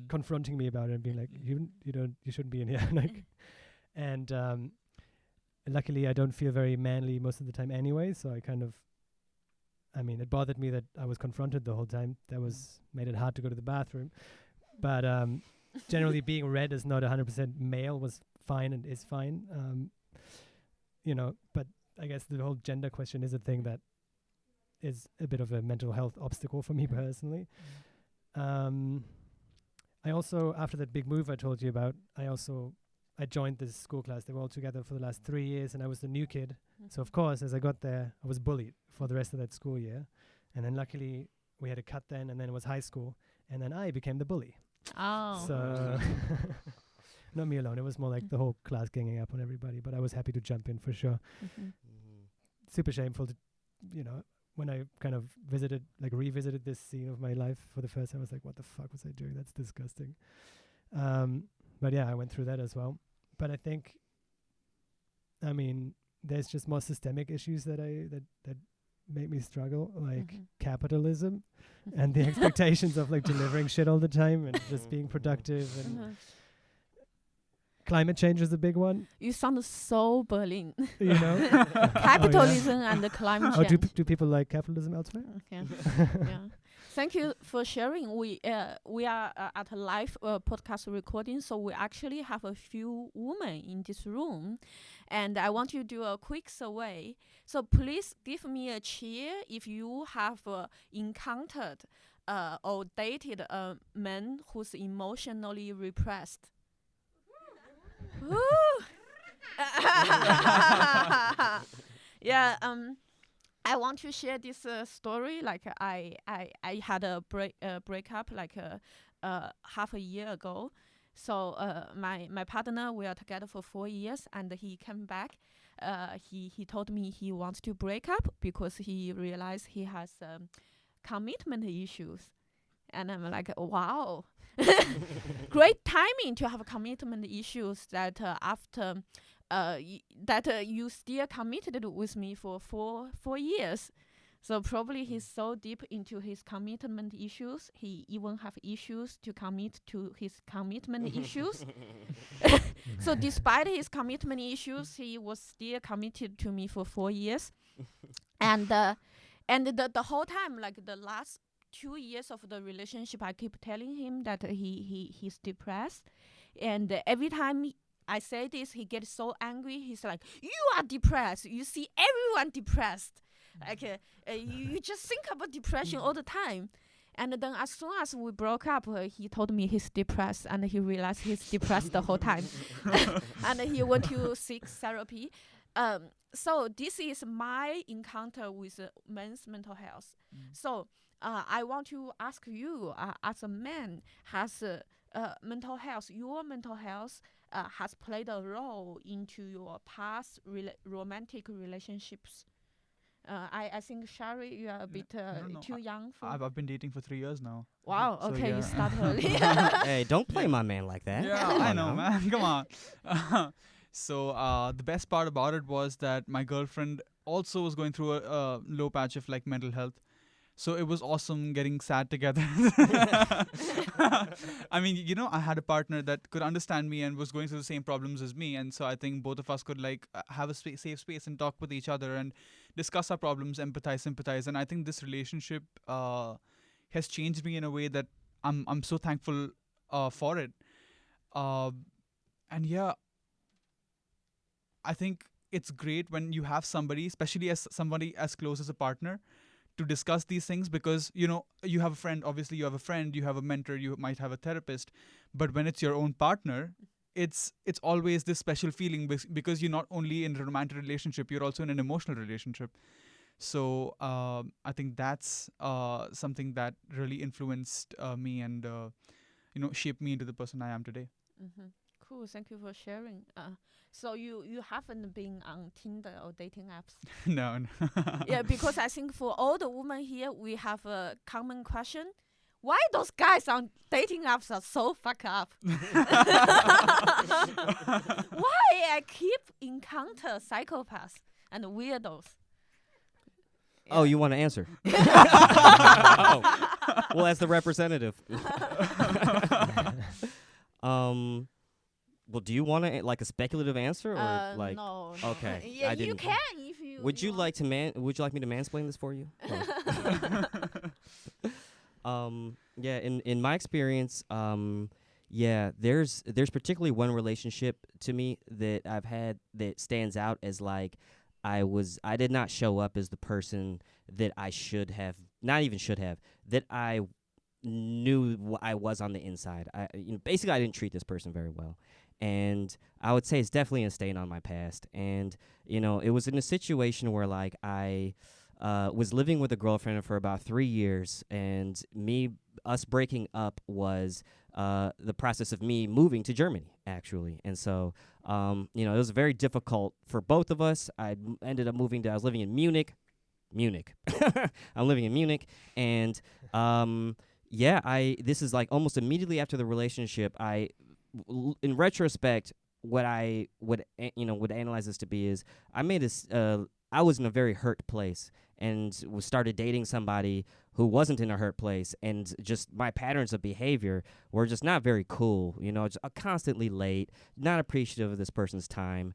S4: confronting me about it and being like, you shouldn't be in here. Like, and luckily I don't feel very manly most of the time anyway, so it bothered me that I was confronted the whole time. That made it hard to go to the bathroom. But generally being read as not 100% male was fine and is fine. But I guess the whole gender question is a thing that is a bit of a mental health obstacle for me personally. I also, after that big move I told you about, I joined this school class. They were all together for the last 3 years, and I was the new kid. So, of course, as I got there, I was bullied for the rest of that school year. And then luckily, we had a cut then, and then it was high school. and then I became the bully.
S1: Oh.
S4: So not me alone. It was more like the whole class ganging up on everybody. But I was happy to jump in for sure.
S1: Mhm.
S4: Super shameful to, when I kind of revisited this scene of my life for the first time, I was like, what the fuck was I doing? That's disgusting. But yeah, I went through that as well. But I think, there's just more systemic issues that make me struggle, like capitalism and the expectations of like delivering shit all the time and just being productive, and climate change is a big one.
S1: You sound so Berlin.
S4: Capitalism
S1: and the climate
S4: Oh,
S1: change.
S4: do people like capitalism elsewhere?
S1: Okay. Yeah. Thank you for sharing. We are at a live podcast recording, so we actually have a few women in this room, and I want you to do a quick survey. So please give me a cheer if you have encountered or dated a man who's emotionally repressed. Woo! Yeah. I want to share this story. Like I had a breakup like half a year ago. So my partner, we are together for 4 years, and he came back. He told me he wants to break up because he realized he has commitment issues, and I'm like, wow, great timing to have commitment issues. That after. You still committed with me for 4 years. So probably he's so deep into his commitment issues, he even have issues to commit to his commitment issues. So despite his commitment issues, he was still committed to me for 4 years. And the whole time, like the last 2 years of the relationship, I keep telling him that he's depressed. And every time I say this, he gets so angry. He's like, "You are depressed. You see everyone depressed. Like you just think about depression all the time." And then as soon as we broke up, he told me he's depressed, and he realized he's depressed the whole time. And he went to seek therapy. So this is my encounter with men's mental health. So I want to ask you, as a man, has mental health, your mental health has played a role into your past romantic relationships? I think, Shaurya, you are a bit too young for...
S2: I've been dating for 3 years now.
S1: Wow,
S2: So
S1: okay,
S2: yeah.
S1: you start early.
S3: Hey, don't play my man like that.
S2: Yeah,
S3: Come
S2: I
S3: on
S2: know,
S3: now.
S2: man. Come on. So the best part about it was that my girlfriend also was going through a low patch of like mental health. So it was awesome getting sad together. I mean, I had a partner that could understand me and was going through the same problems as me. And so I think both of us could like have a safe space and talk with each other and discuss our problems, empathize, sympathize. And I think this relationship has changed me in a way that I'm so thankful for it. And yeah, I think it's great when you have somebody, especially as somebody as close as a partner, to discuss these things, because you have a friend, obviously you have a friend, you have a mentor, you might have a therapist, but when it's your own partner, it's always this special feeling because you're not only in a romantic relationship, you're also in an emotional relationship. So I think that's something that really influenced me and shaped me into the person I am today.
S1: Cool, thank you for sharing. So you haven't been on Tinder or dating apps?
S2: No.
S1: Yeah, because I think for all the women here, we have a common question. Why those guys on dating apps are so fucked up? Why I keep encounter psychopaths and weirdos?
S3: Oh, you want to answer? Oh. Well, as the representative. Well, do you want to like a speculative answer or like?
S1: No.
S3: Okay.
S1: Yeah,
S3: I
S1: you
S3: didn't.
S1: can if you.
S3: Would you
S1: want.
S3: like to Would you like me to mansplain this for you? Yeah. In my experience, yeah, there's particularly one relationship to me that I've had that stands out as like I did not show up as the person that I should have, not even should have, that I knew I was on the inside. Basically I didn't treat this person very well. And I would say it's definitely a stain on my past. And, it was in a situation where, like, I was living with a girlfriend for about 3 years, and me us breaking up was the process of me moving to Germany, actually. And so, it was very difficult for both of us. I ended up I was living in Munich. I'm living in Munich. And, this is like almost immediately after the relationship, in retrospect, what I would analyze this to be is I was in a very hurt place and started dating somebody who wasn't in a hurt place, and just my patterns of behavior were just not very cool, just constantly late, not appreciative of this person's time,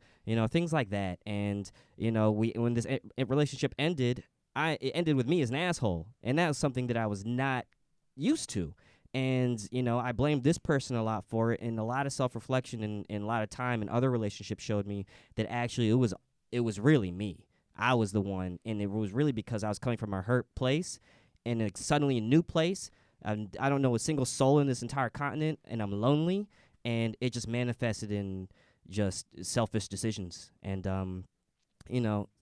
S3: things like that. And, when this relationship ended, it ended with me as an asshole, and that was something that I was not used to. And, I blamed this person a lot for it, and a lot of self-reflection and a lot of time and other relationships showed me that actually it was really me. I was the one, and it was really because I was coming from a hurt place and suddenly a new place. I don't know a single soul in this entire continent, and I'm lonely, and it just manifested in just selfish decisions. And,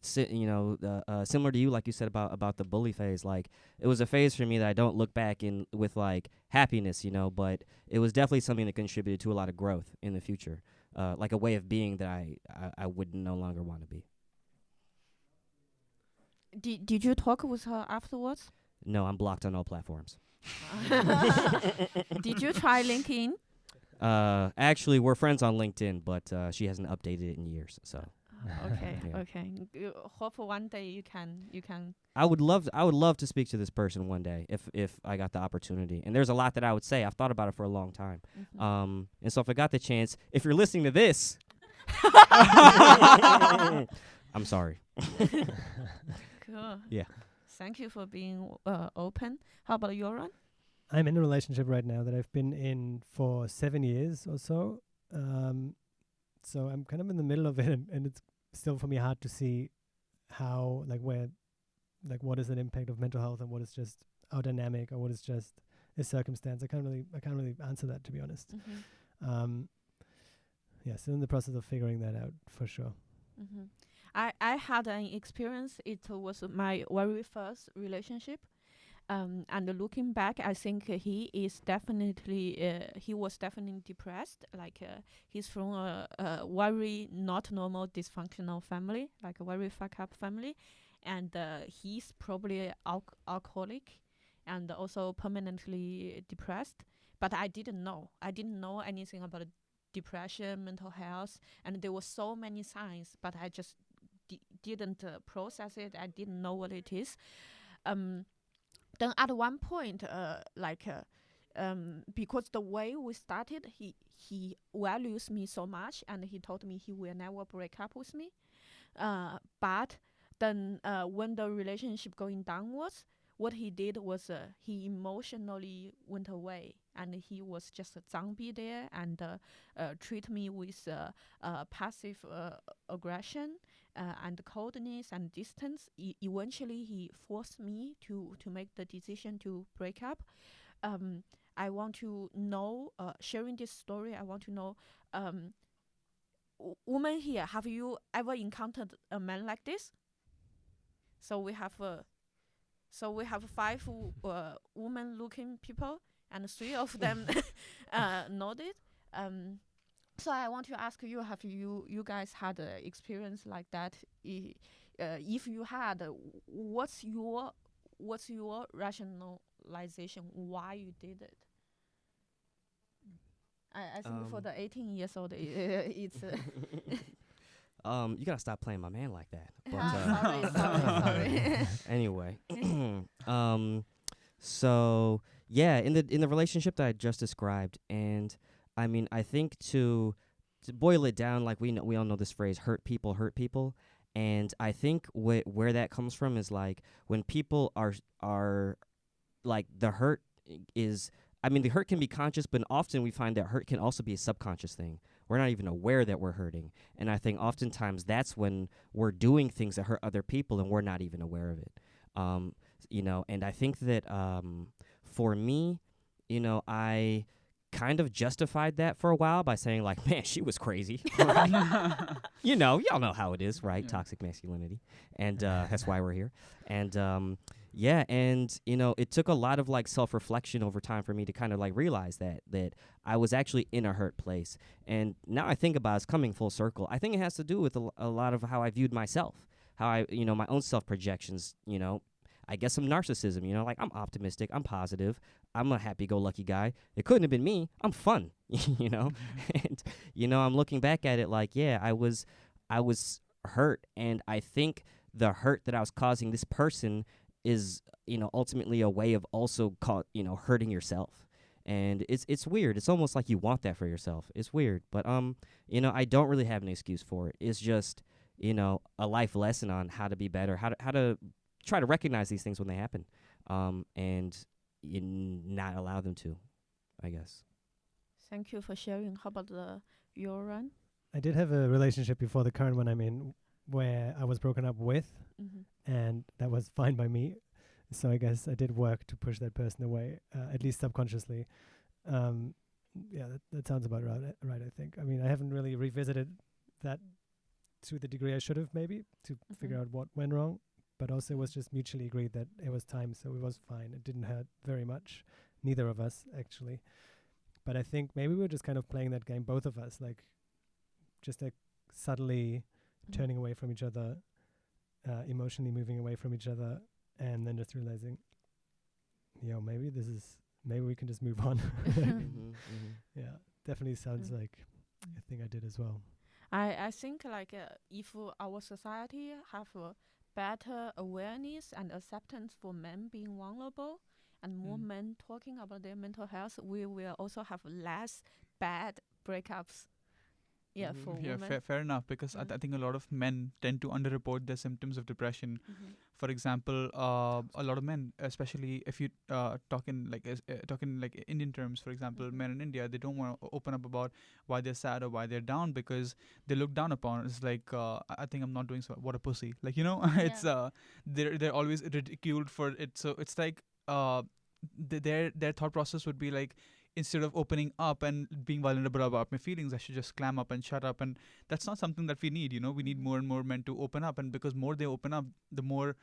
S3: similar to you, like you said about the bully phase, like it was a phase for me that I don't look back in with like happiness, but it was definitely something that contributed to a lot of growth in the future, like a way of being that I would no longer want to be.
S1: Did you talk with her afterwards?
S3: No, I'm blocked on all platforms.
S1: Did you try LinkedIn?
S3: Actually, we're friends on LinkedIn, but she hasn't updated it in years. So.
S1: Okay,
S3: Yeah.
S1: okay. Hope one day you can.
S3: I would love to speak to this person one day if I got the opportunity. And there's a lot that I would say. I've thought about it for a long time.
S1: Mm-hmm.
S3: And so if I got the chance, if you're listening to this, I'm sorry.
S1: Cool.
S3: Yeah.
S1: Thank you for being open. How about Jöran?
S4: I'm in a relationship right now that I've been in for 7 years or so. So I'm kind of in the middle of it, and it's still for me hard to see how, what is an impact of mental health and what is just our dynamic or what is just a circumstance. I can't really answer that, to be honest.
S1: Mm-hmm.
S4: Still in the process of figuring that out for sure.
S1: Mm-hmm. I had an experience. It was my very first relationship. And looking back, I think he was definitely depressed. He's from a very not normal dysfunctional family, like a very fuck up family, and he's probably alcoholic, and also permanently depressed. But I didn't know. I didn't know anything about depression, mental health, and there were so many signs, but I just didn't process it. I didn't know what it is. Then at one point, because the way we started, he values me so much, and he told me he will never break up with me. But then when the relationship going downwards, what he did was he emotionally went away, and he was just a zombie there, and treat me with passive aggression and coldness and distance. Eventually, he forced me to make the decision to break up. I want to know, sharing this story, I want to know, women here, have you ever encountered a man like this? So we have 5 woman-looking people, and 3 of them nodded. So I want to ask you: have you guys had an experience like that? If you had, what's your rationalization why you did it? I think for the 18 years old, it's.
S3: You gotta stop playing my man like that.
S1: But, sorry.
S3: Anyway, so yeah, in the relationship that I just described, and I mean, I think to boil it down, like we all know this phrase, hurt people, and I think where that comes from is like when people are like the hurt is. I mean, the hurt can be conscious, but often we find that hurt can also be a subconscious thing. We're not even aware that we're hurting. And I think oftentimes that's when we're doing things that hurt other people and we're not even aware of it. And I think that for me, I kind of justified that for a while by saying like, man, she was crazy. Y'all know how it is, right? Yeah. Toxic masculinity. And that's why we're here. And, Yeah, and it took a lot of like self-reflection over time for me to kind of like realize that I was actually in a hurt place. And now I think about it's coming full circle. I think it has to do with a lot of how I viewed myself, how I, my own self-projections, I guess some narcissism, like I'm optimistic, I'm positive, I'm a happy-go-lucky guy. It couldn't have been me. I'm fun, and I'm looking back at it like, yeah, I was hurt, and I think the hurt that I was causing this person is ultimately a way of also hurting yourself. And it's weird. It's almost like you want that for yourself. It's weird, but I don't really have an excuse for it. It's just a life lesson on how to be better, how to try to recognize these things when they happen, and not allow them to, I guess.
S1: Thank you for sharing. How about Jöran?
S4: I did have a relationship before the current one I'm in where I was broken up with, and that was fine by me. So I guess I did work to push that person away, at least subconsciously. Yeah, that sounds about right, I think. I mean, I haven't really revisited that to the degree I should have, maybe, to figure out what went wrong. But also it was just mutually agreed that it was time, so it was fine. It didn't hurt very much, neither of us, actually. But I think maybe we were just kind of playing that game, both of us, like just like subtly turning away from each other, emotionally moving away from each other, and then just realizing, maybe we can just move on. Yeah, definitely sounds like a thing I did as well.
S1: I think like if our society have a better awareness and acceptance for men being vulnerable and more men talking about their mental health, we will also have less bad breakups. Yeah, for women.
S2: Fair enough, because I think a lot of men tend to underreport their symptoms of depression. For example, a lot of men, especially if you talk in like Indian terms, for example, men in India, they don't want to open up about why they're sad or why they're down because they look down upon. It's like I think I'm not doing so. What a pussy! Like it's they're always ridiculed for it. So it's like their thought process would be like, instead of opening up and being vulnerable about my feelings, I should just clam up and shut up. And that's not something that we need. We need more and more men to open up. And because more they open up, the more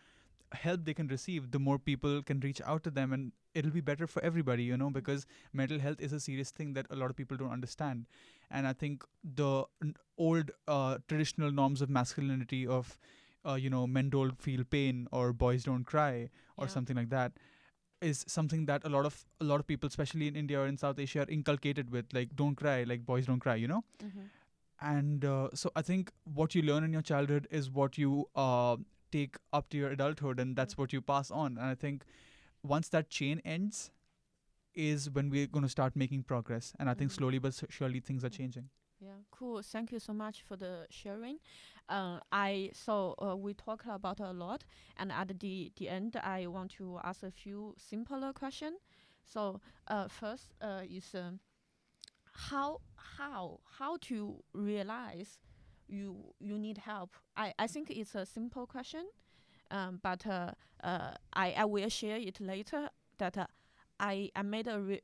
S2: help they can receive, the more people can reach out to them. And it'll be better for everybody, because mental health is a serious thing that a lot of people don't understand. And I think the old traditional norms of masculinity of, men don't feel pain or boys don't cry or something like that, is something that a lot of people, especially in India or in South Asia, are inculcated with, like, don't cry, like boys don't cry, And so I think what you learn in your childhood is what you take up to your adulthood, and that's what you pass on. And I think once that chain ends is when we're going to start making progress. And I think slowly but surely things are changing.
S1: Yeah, cool. Thank you so much for the sharing. We talked about a lot, and at the end, I want to ask a few simpler questions. So, first is how to realize you need help. I think it's a simple question, but I will share it later. That I made a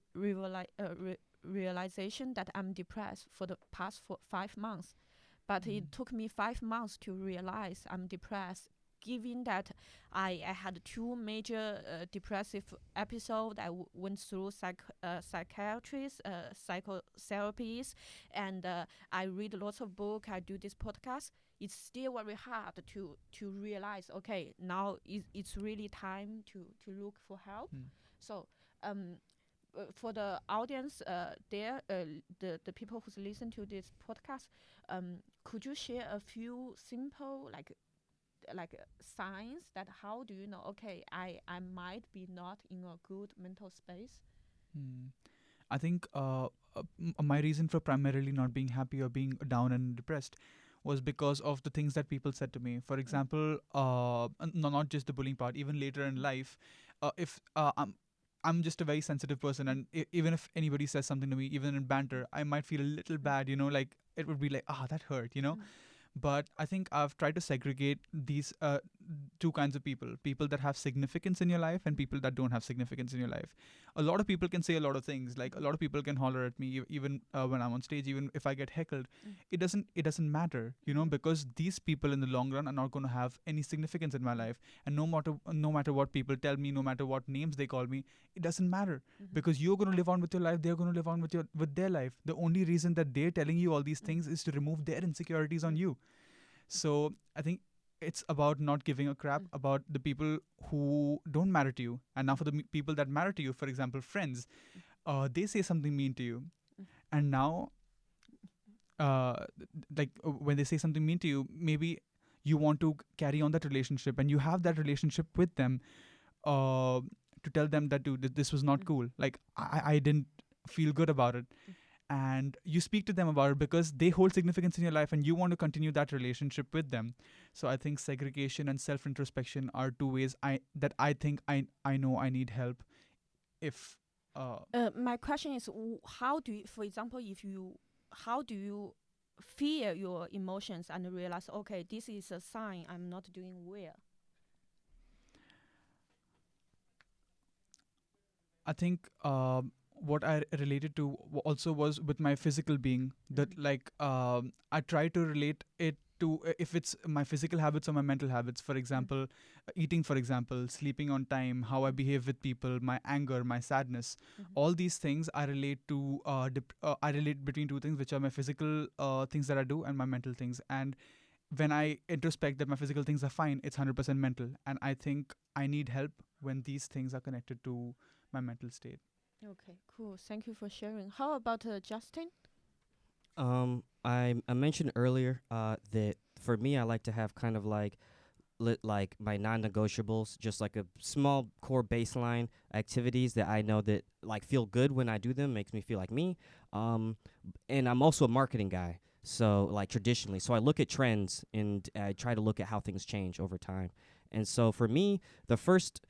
S1: realization that I'm depressed for the past 5 months. But it took me 5 months to realize I'm depressed, given that I had 2 major depressive episodes. I went through psychiatrists, psychotherapies, and I read lots of books, I do this podcast. It's still very hard to realize, okay, now it's really time to look for help. So for the audience the people who listen to this podcast, could you share a few simple like signs that how do you know, okay, I might be not in a good mental space?
S2: I think my reason for primarily not being happy or being down and depressed was because of the things that people said to me. For example, not just the bullying part, even later in life, if I'm just a very sensitive person, and even if anybody says something to me, even in banter, I might feel a little bad, like it would be like, that hurt, But I think I've tried to segregate these two kinds of people that have significance in your life and people that don't have significance in your life. A lot of people can say a lot of things, like a lot of people can holler at me even when I'm on stage, even if I get heckled. It doesn't matter, because these people in the long run are not going to have any significance in my life. And no matter what people tell me, no matter what names they call me, it doesn't matter, because you're going to live on with your life, they're going to live on with their life. The only reason that they're telling you all these things is to remove their insecurities on you. So I think it's about not giving a crap about the people who don't matter to you. And now for the people that matter to you, for example, friends, they say something mean to you. And now, when they say something mean to you, maybe you want to carry on that relationship and you have that relationship with them, to tell them that, dude, this was not cool. Like, I didn't feel good about it. And you speak to them about it because they hold significance in your life and you want to continue that relationship with them. So I think segregation and self-introspection are two ways I think I know I need help. If
S1: My question is, how do you, for example, how do you feel your emotions and realize, okay, this is a sign I'm not doing well?
S2: I think what I related to also was with my physical being. That I try to relate it to if it's my physical habits or my mental habits. For example, eating, for example, sleeping on time, how I behave with people, my anger, my sadness. All these things I relate to. I relate between two things, which are my physical things that I do and my mental things. And when I introspect that my physical things are fine, it's 100% mental. And I think I need help when these things are connected to my mental state.
S1: Okay, cool. Thank you for sharing. How about Justin?
S3: I mentioned earlier that for me, I like to have kind of like my non-negotiables, just like a small core baseline activities that I know that like feel good when I do them, makes me feel like me. And I'm also a marketing guy, so like traditionally, so I look at trends and I try to look at how things change over time. And so for me, the first,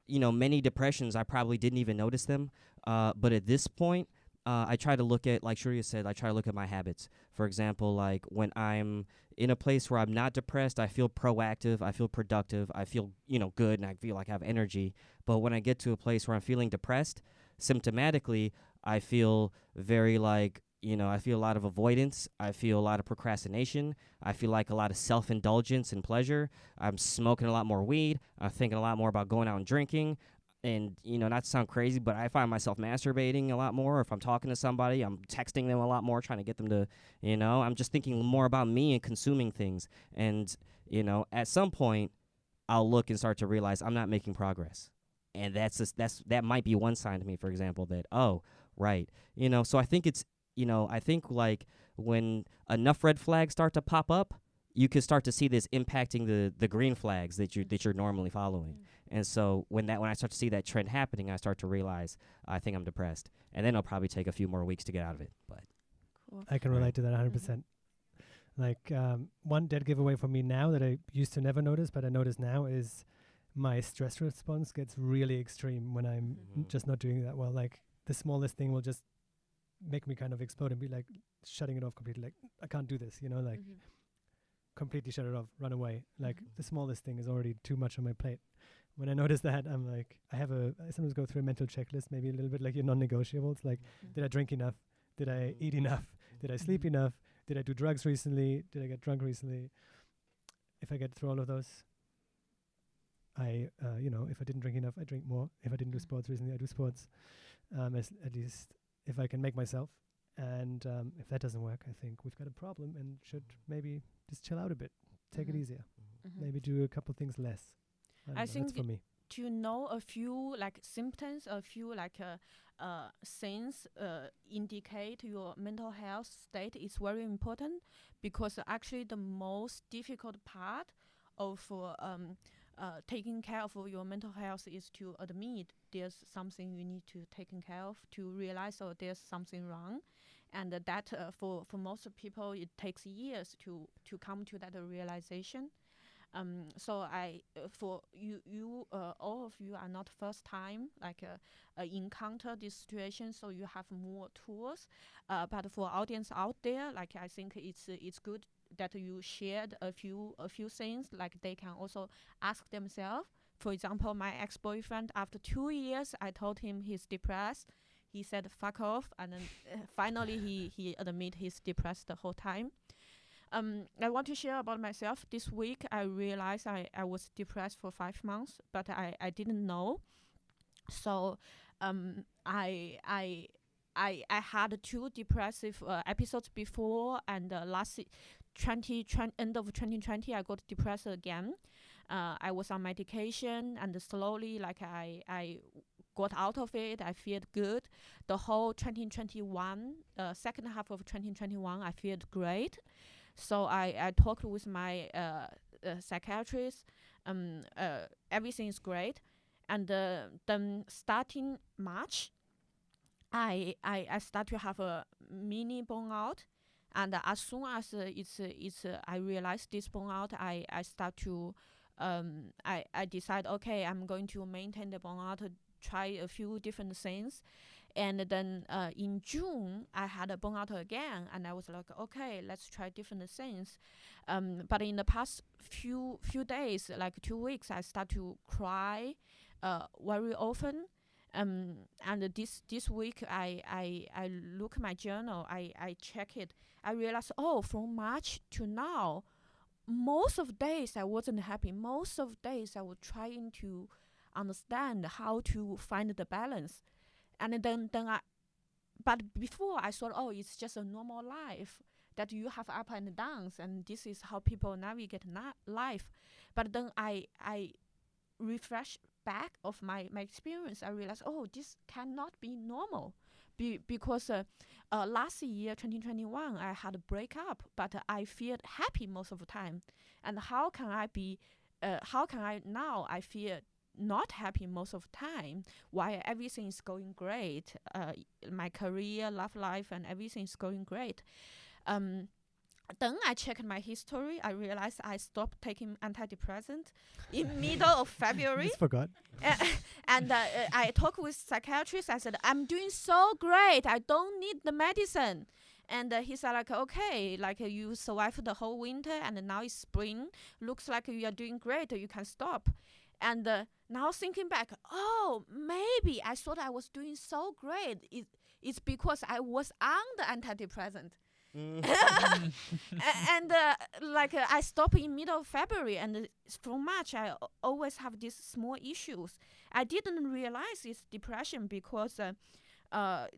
S3: many depressions, I probably didn't even notice them. But at this point, I try to look at, like Shaurya said, I try to look at my habits. For example, like when I'm in a place where I'm not depressed, I feel proactive, I feel productive, I feel, good, and I feel like I have energy. But when I get to a place where I'm feeling depressed, symptomatically, I feel very like, I feel a lot of avoidance. I feel a lot of procrastination. I feel like a lot of self-indulgence and pleasure. I'm smoking a lot more weed. I'm thinking a lot more about going out and drinking. And, not to sound crazy, but I find myself masturbating a lot more. If I'm talking to somebody, I'm texting them a lot more, trying to get them to, I'm just thinking more about me and consuming things. And, at some point, I'll look and start to realize I'm not making progress. And that might be one sign to me, for example, that, oh, right. So I think it's, I think like when enough red flags start to pop up, you can start to see this impacting the green flags that you're normally following. And so when I start to see that trend happening, I start to realize I think I'm depressed. And then it'll probably take a few more weeks to get out of it. But
S1: Cool.
S4: I can relate to that 100%. Like one dead giveaway for me now that I used to never notice, but I notice now is my stress response gets really extreme when I'm just not doing that well. Like the smallest thing will just make me kind of explode and be like shutting it off completely. Like I can't do this, like completely shut it off, run away. Like the smallest thing is already too much on my plate. When I notice that, I'm like, I sometimes go through a mental checklist, maybe a little bit like your non-negotiables. Like, did I drink enough? Did I eat enough? Did I sleep enough? Did I do drugs recently? Did I get drunk recently? If I get through all of those, if I didn't drink enough, I drink more. If I didn't do sports recently, I do sports. At least if I can make myself. And if that doesn't work, I think we've got a problem and should maybe just chill out a bit, take it easier, maybe do a couple things less.
S1: I
S4: That's
S1: think
S4: for me.
S1: to know a few like symptoms, a few like things indicate your mental health state is very important, because actually the most difficult part of taking care of your mental health is to admit there's something you need to take care of, to realize there's something wrong, and that for most people it takes years to come to that realization. So I, for you, all of you are not first time like encounter this situation, so you have more tools. But for audience out there, like I think it's good that you shared a few things, like they can also ask themselves. For example, my ex-boyfriend, after 2 years, I told him he's depressed. He said, fuck off. And then finally, he admit he's depressed the whole time. I want to share about myself. This week, I realized I was depressed for 5 months, but I didn't know. So I had 2 depressive episodes before, and last end of 2020, I got depressed again. I was on medication, and slowly, like I got out of it. I felt good. The whole 2021, second half of 2021, I felt great. So I talked with my psychiatrist. Everything is great. And then starting March, I start to have a mini burnout. And as soon as I realize this burnout, I start to I decide, okay, I'm going to maintain the burnout, try a few different things. And then in June, I had a burnout again, and I was like, okay, let's try different things. But in the past few days, like 2 weeks, I start to cry very often. And this week, I look my journal, I check it. I realized, from March to now, most of days I wasn't happy. Most of days I was trying to understand how to find the balance. And then but before I thought, it's just a normal life, that you have up and downs, and this is how people navigate life. But then I refresh back of my experience. I realized, this cannot be normal. Because last year, 2021, I had a breakup, but I felt happy most of the time. And how can I now I feel not happy most of the time while everything is going great? My career, love life, and everything is going great. Then I checked my history. I realized I stopped taking antidepressant in middle of February.
S4: Just forgot.
S1: And I talked with psychiatrist. I said, I'm doing so great. I don't need the medicine. And he said, like, okay, like you survived the whole winter, and now it's spring. Looks like you are doing great. You can stop. And now thinking back, maybe I thought I was doing so great. It's because I was on the antidepressant. And I stopped in middle of February, and from March I always have these small issues. I didn't realize it's depression because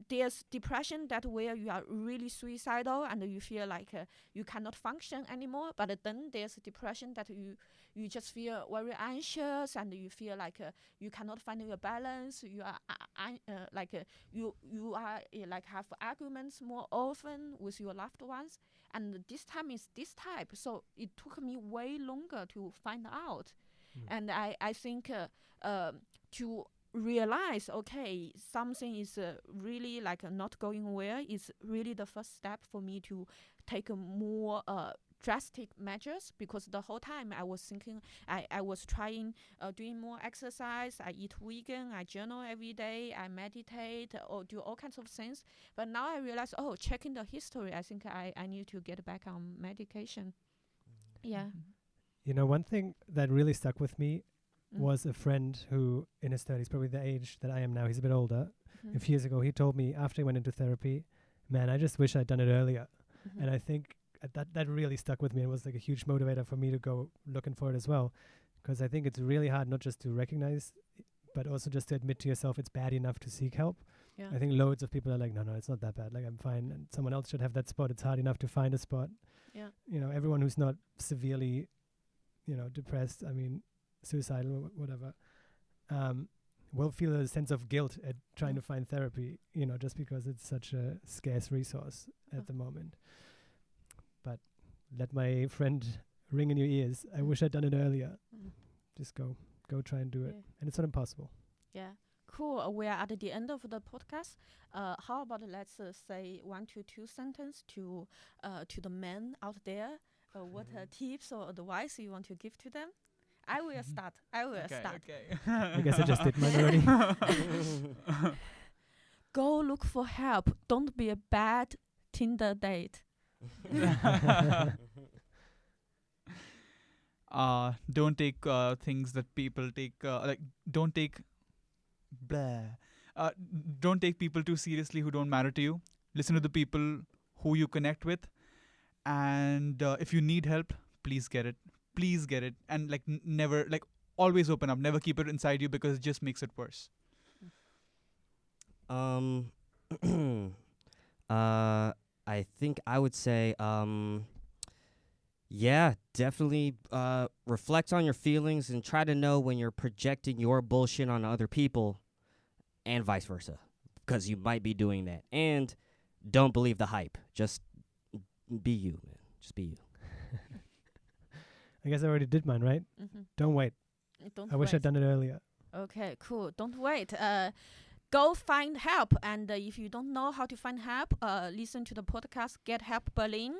S1: there's depression that where you are really suicidal and you feel like you cannot function anymore. But then there's depression that you just feel very anxious, and you feel like you cannot find your balance. You are you are like have arguments more often with your loved ones. And this time is this type. So it took me way longer to find out. And I think to realize, okay, something is really like not going well is really the first step for me to take a more drastic measures. Because the whole time I was thinking, I was trying doing more exercise. I eat vegan, I journal every day, I meditate, or do all kinds of things. But now I realize, checking the history, I think I need to get back on medication. Yeah.
S4: You know, one thing that really stuck with me was a friend who, in his 30s, probably the age that I am now, he's a bit older. A few years ago, he told me after he went into therapy, man, I just wish I'd done it earlier. And I think that really stuck with me. It was like a huge motivator for me to go looking for it as well. Because I think it's really hard not just to recognize, but also just to admit to yourself it's bad enough to seek help.
S1: Yeah.
S4: I think loads of people are like, no, it's not that bad. Like, I'm fine. And someone else should have that spot. It's hard enough to find a spot.
S1: Yeah.
S4: You know, everyone who's not severely, depressed, suicidal, whatever, will feel a sense of guilt at trying to find therapy, just because it's such a scarce resource at the moment. But let my friend ring in your ears. I wish I'd done it earlier. Just go try and do it. And it's not impossible.
S1: Yeah. Cool. We are at the end of the podcast. How about let's say 1 to 2 sentences to the men out there. What tips or advice you want to give to them? I will start.
S2: Okay.
S4: I guess I just did mine already.
S1: Go look for help. Don't be a bad Tinder date.
S2: Don't take things that people take. Don't take blah. Don't take people too seriously who don't matter to you. Listen to the people who you connect with, and if you need help, please get it. Please get it, and never always open up. Never keep it inside you because it just makes it worse.
S3: I think I would say, yeah, definitely reflect on your feelings and try to know when you're projecting your bullshit on other people and vice versa, because you might be doing that. And don't believe the hype. Just be you, man. Just be you.
S4: I guess I already did mine, right? Don't wait. I wish I'd done it earlier.
S1: Okay, cool. Don't wait. Go find help. And if you don't know how to find help, listen to the podcast Get Help Berlin.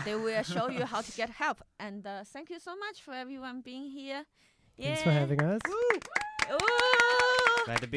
S1: They will show you how to get help. And thank you so much for everyone being here.
S4: Thanks for having us.
S1: Ooh.
S3: Glad to be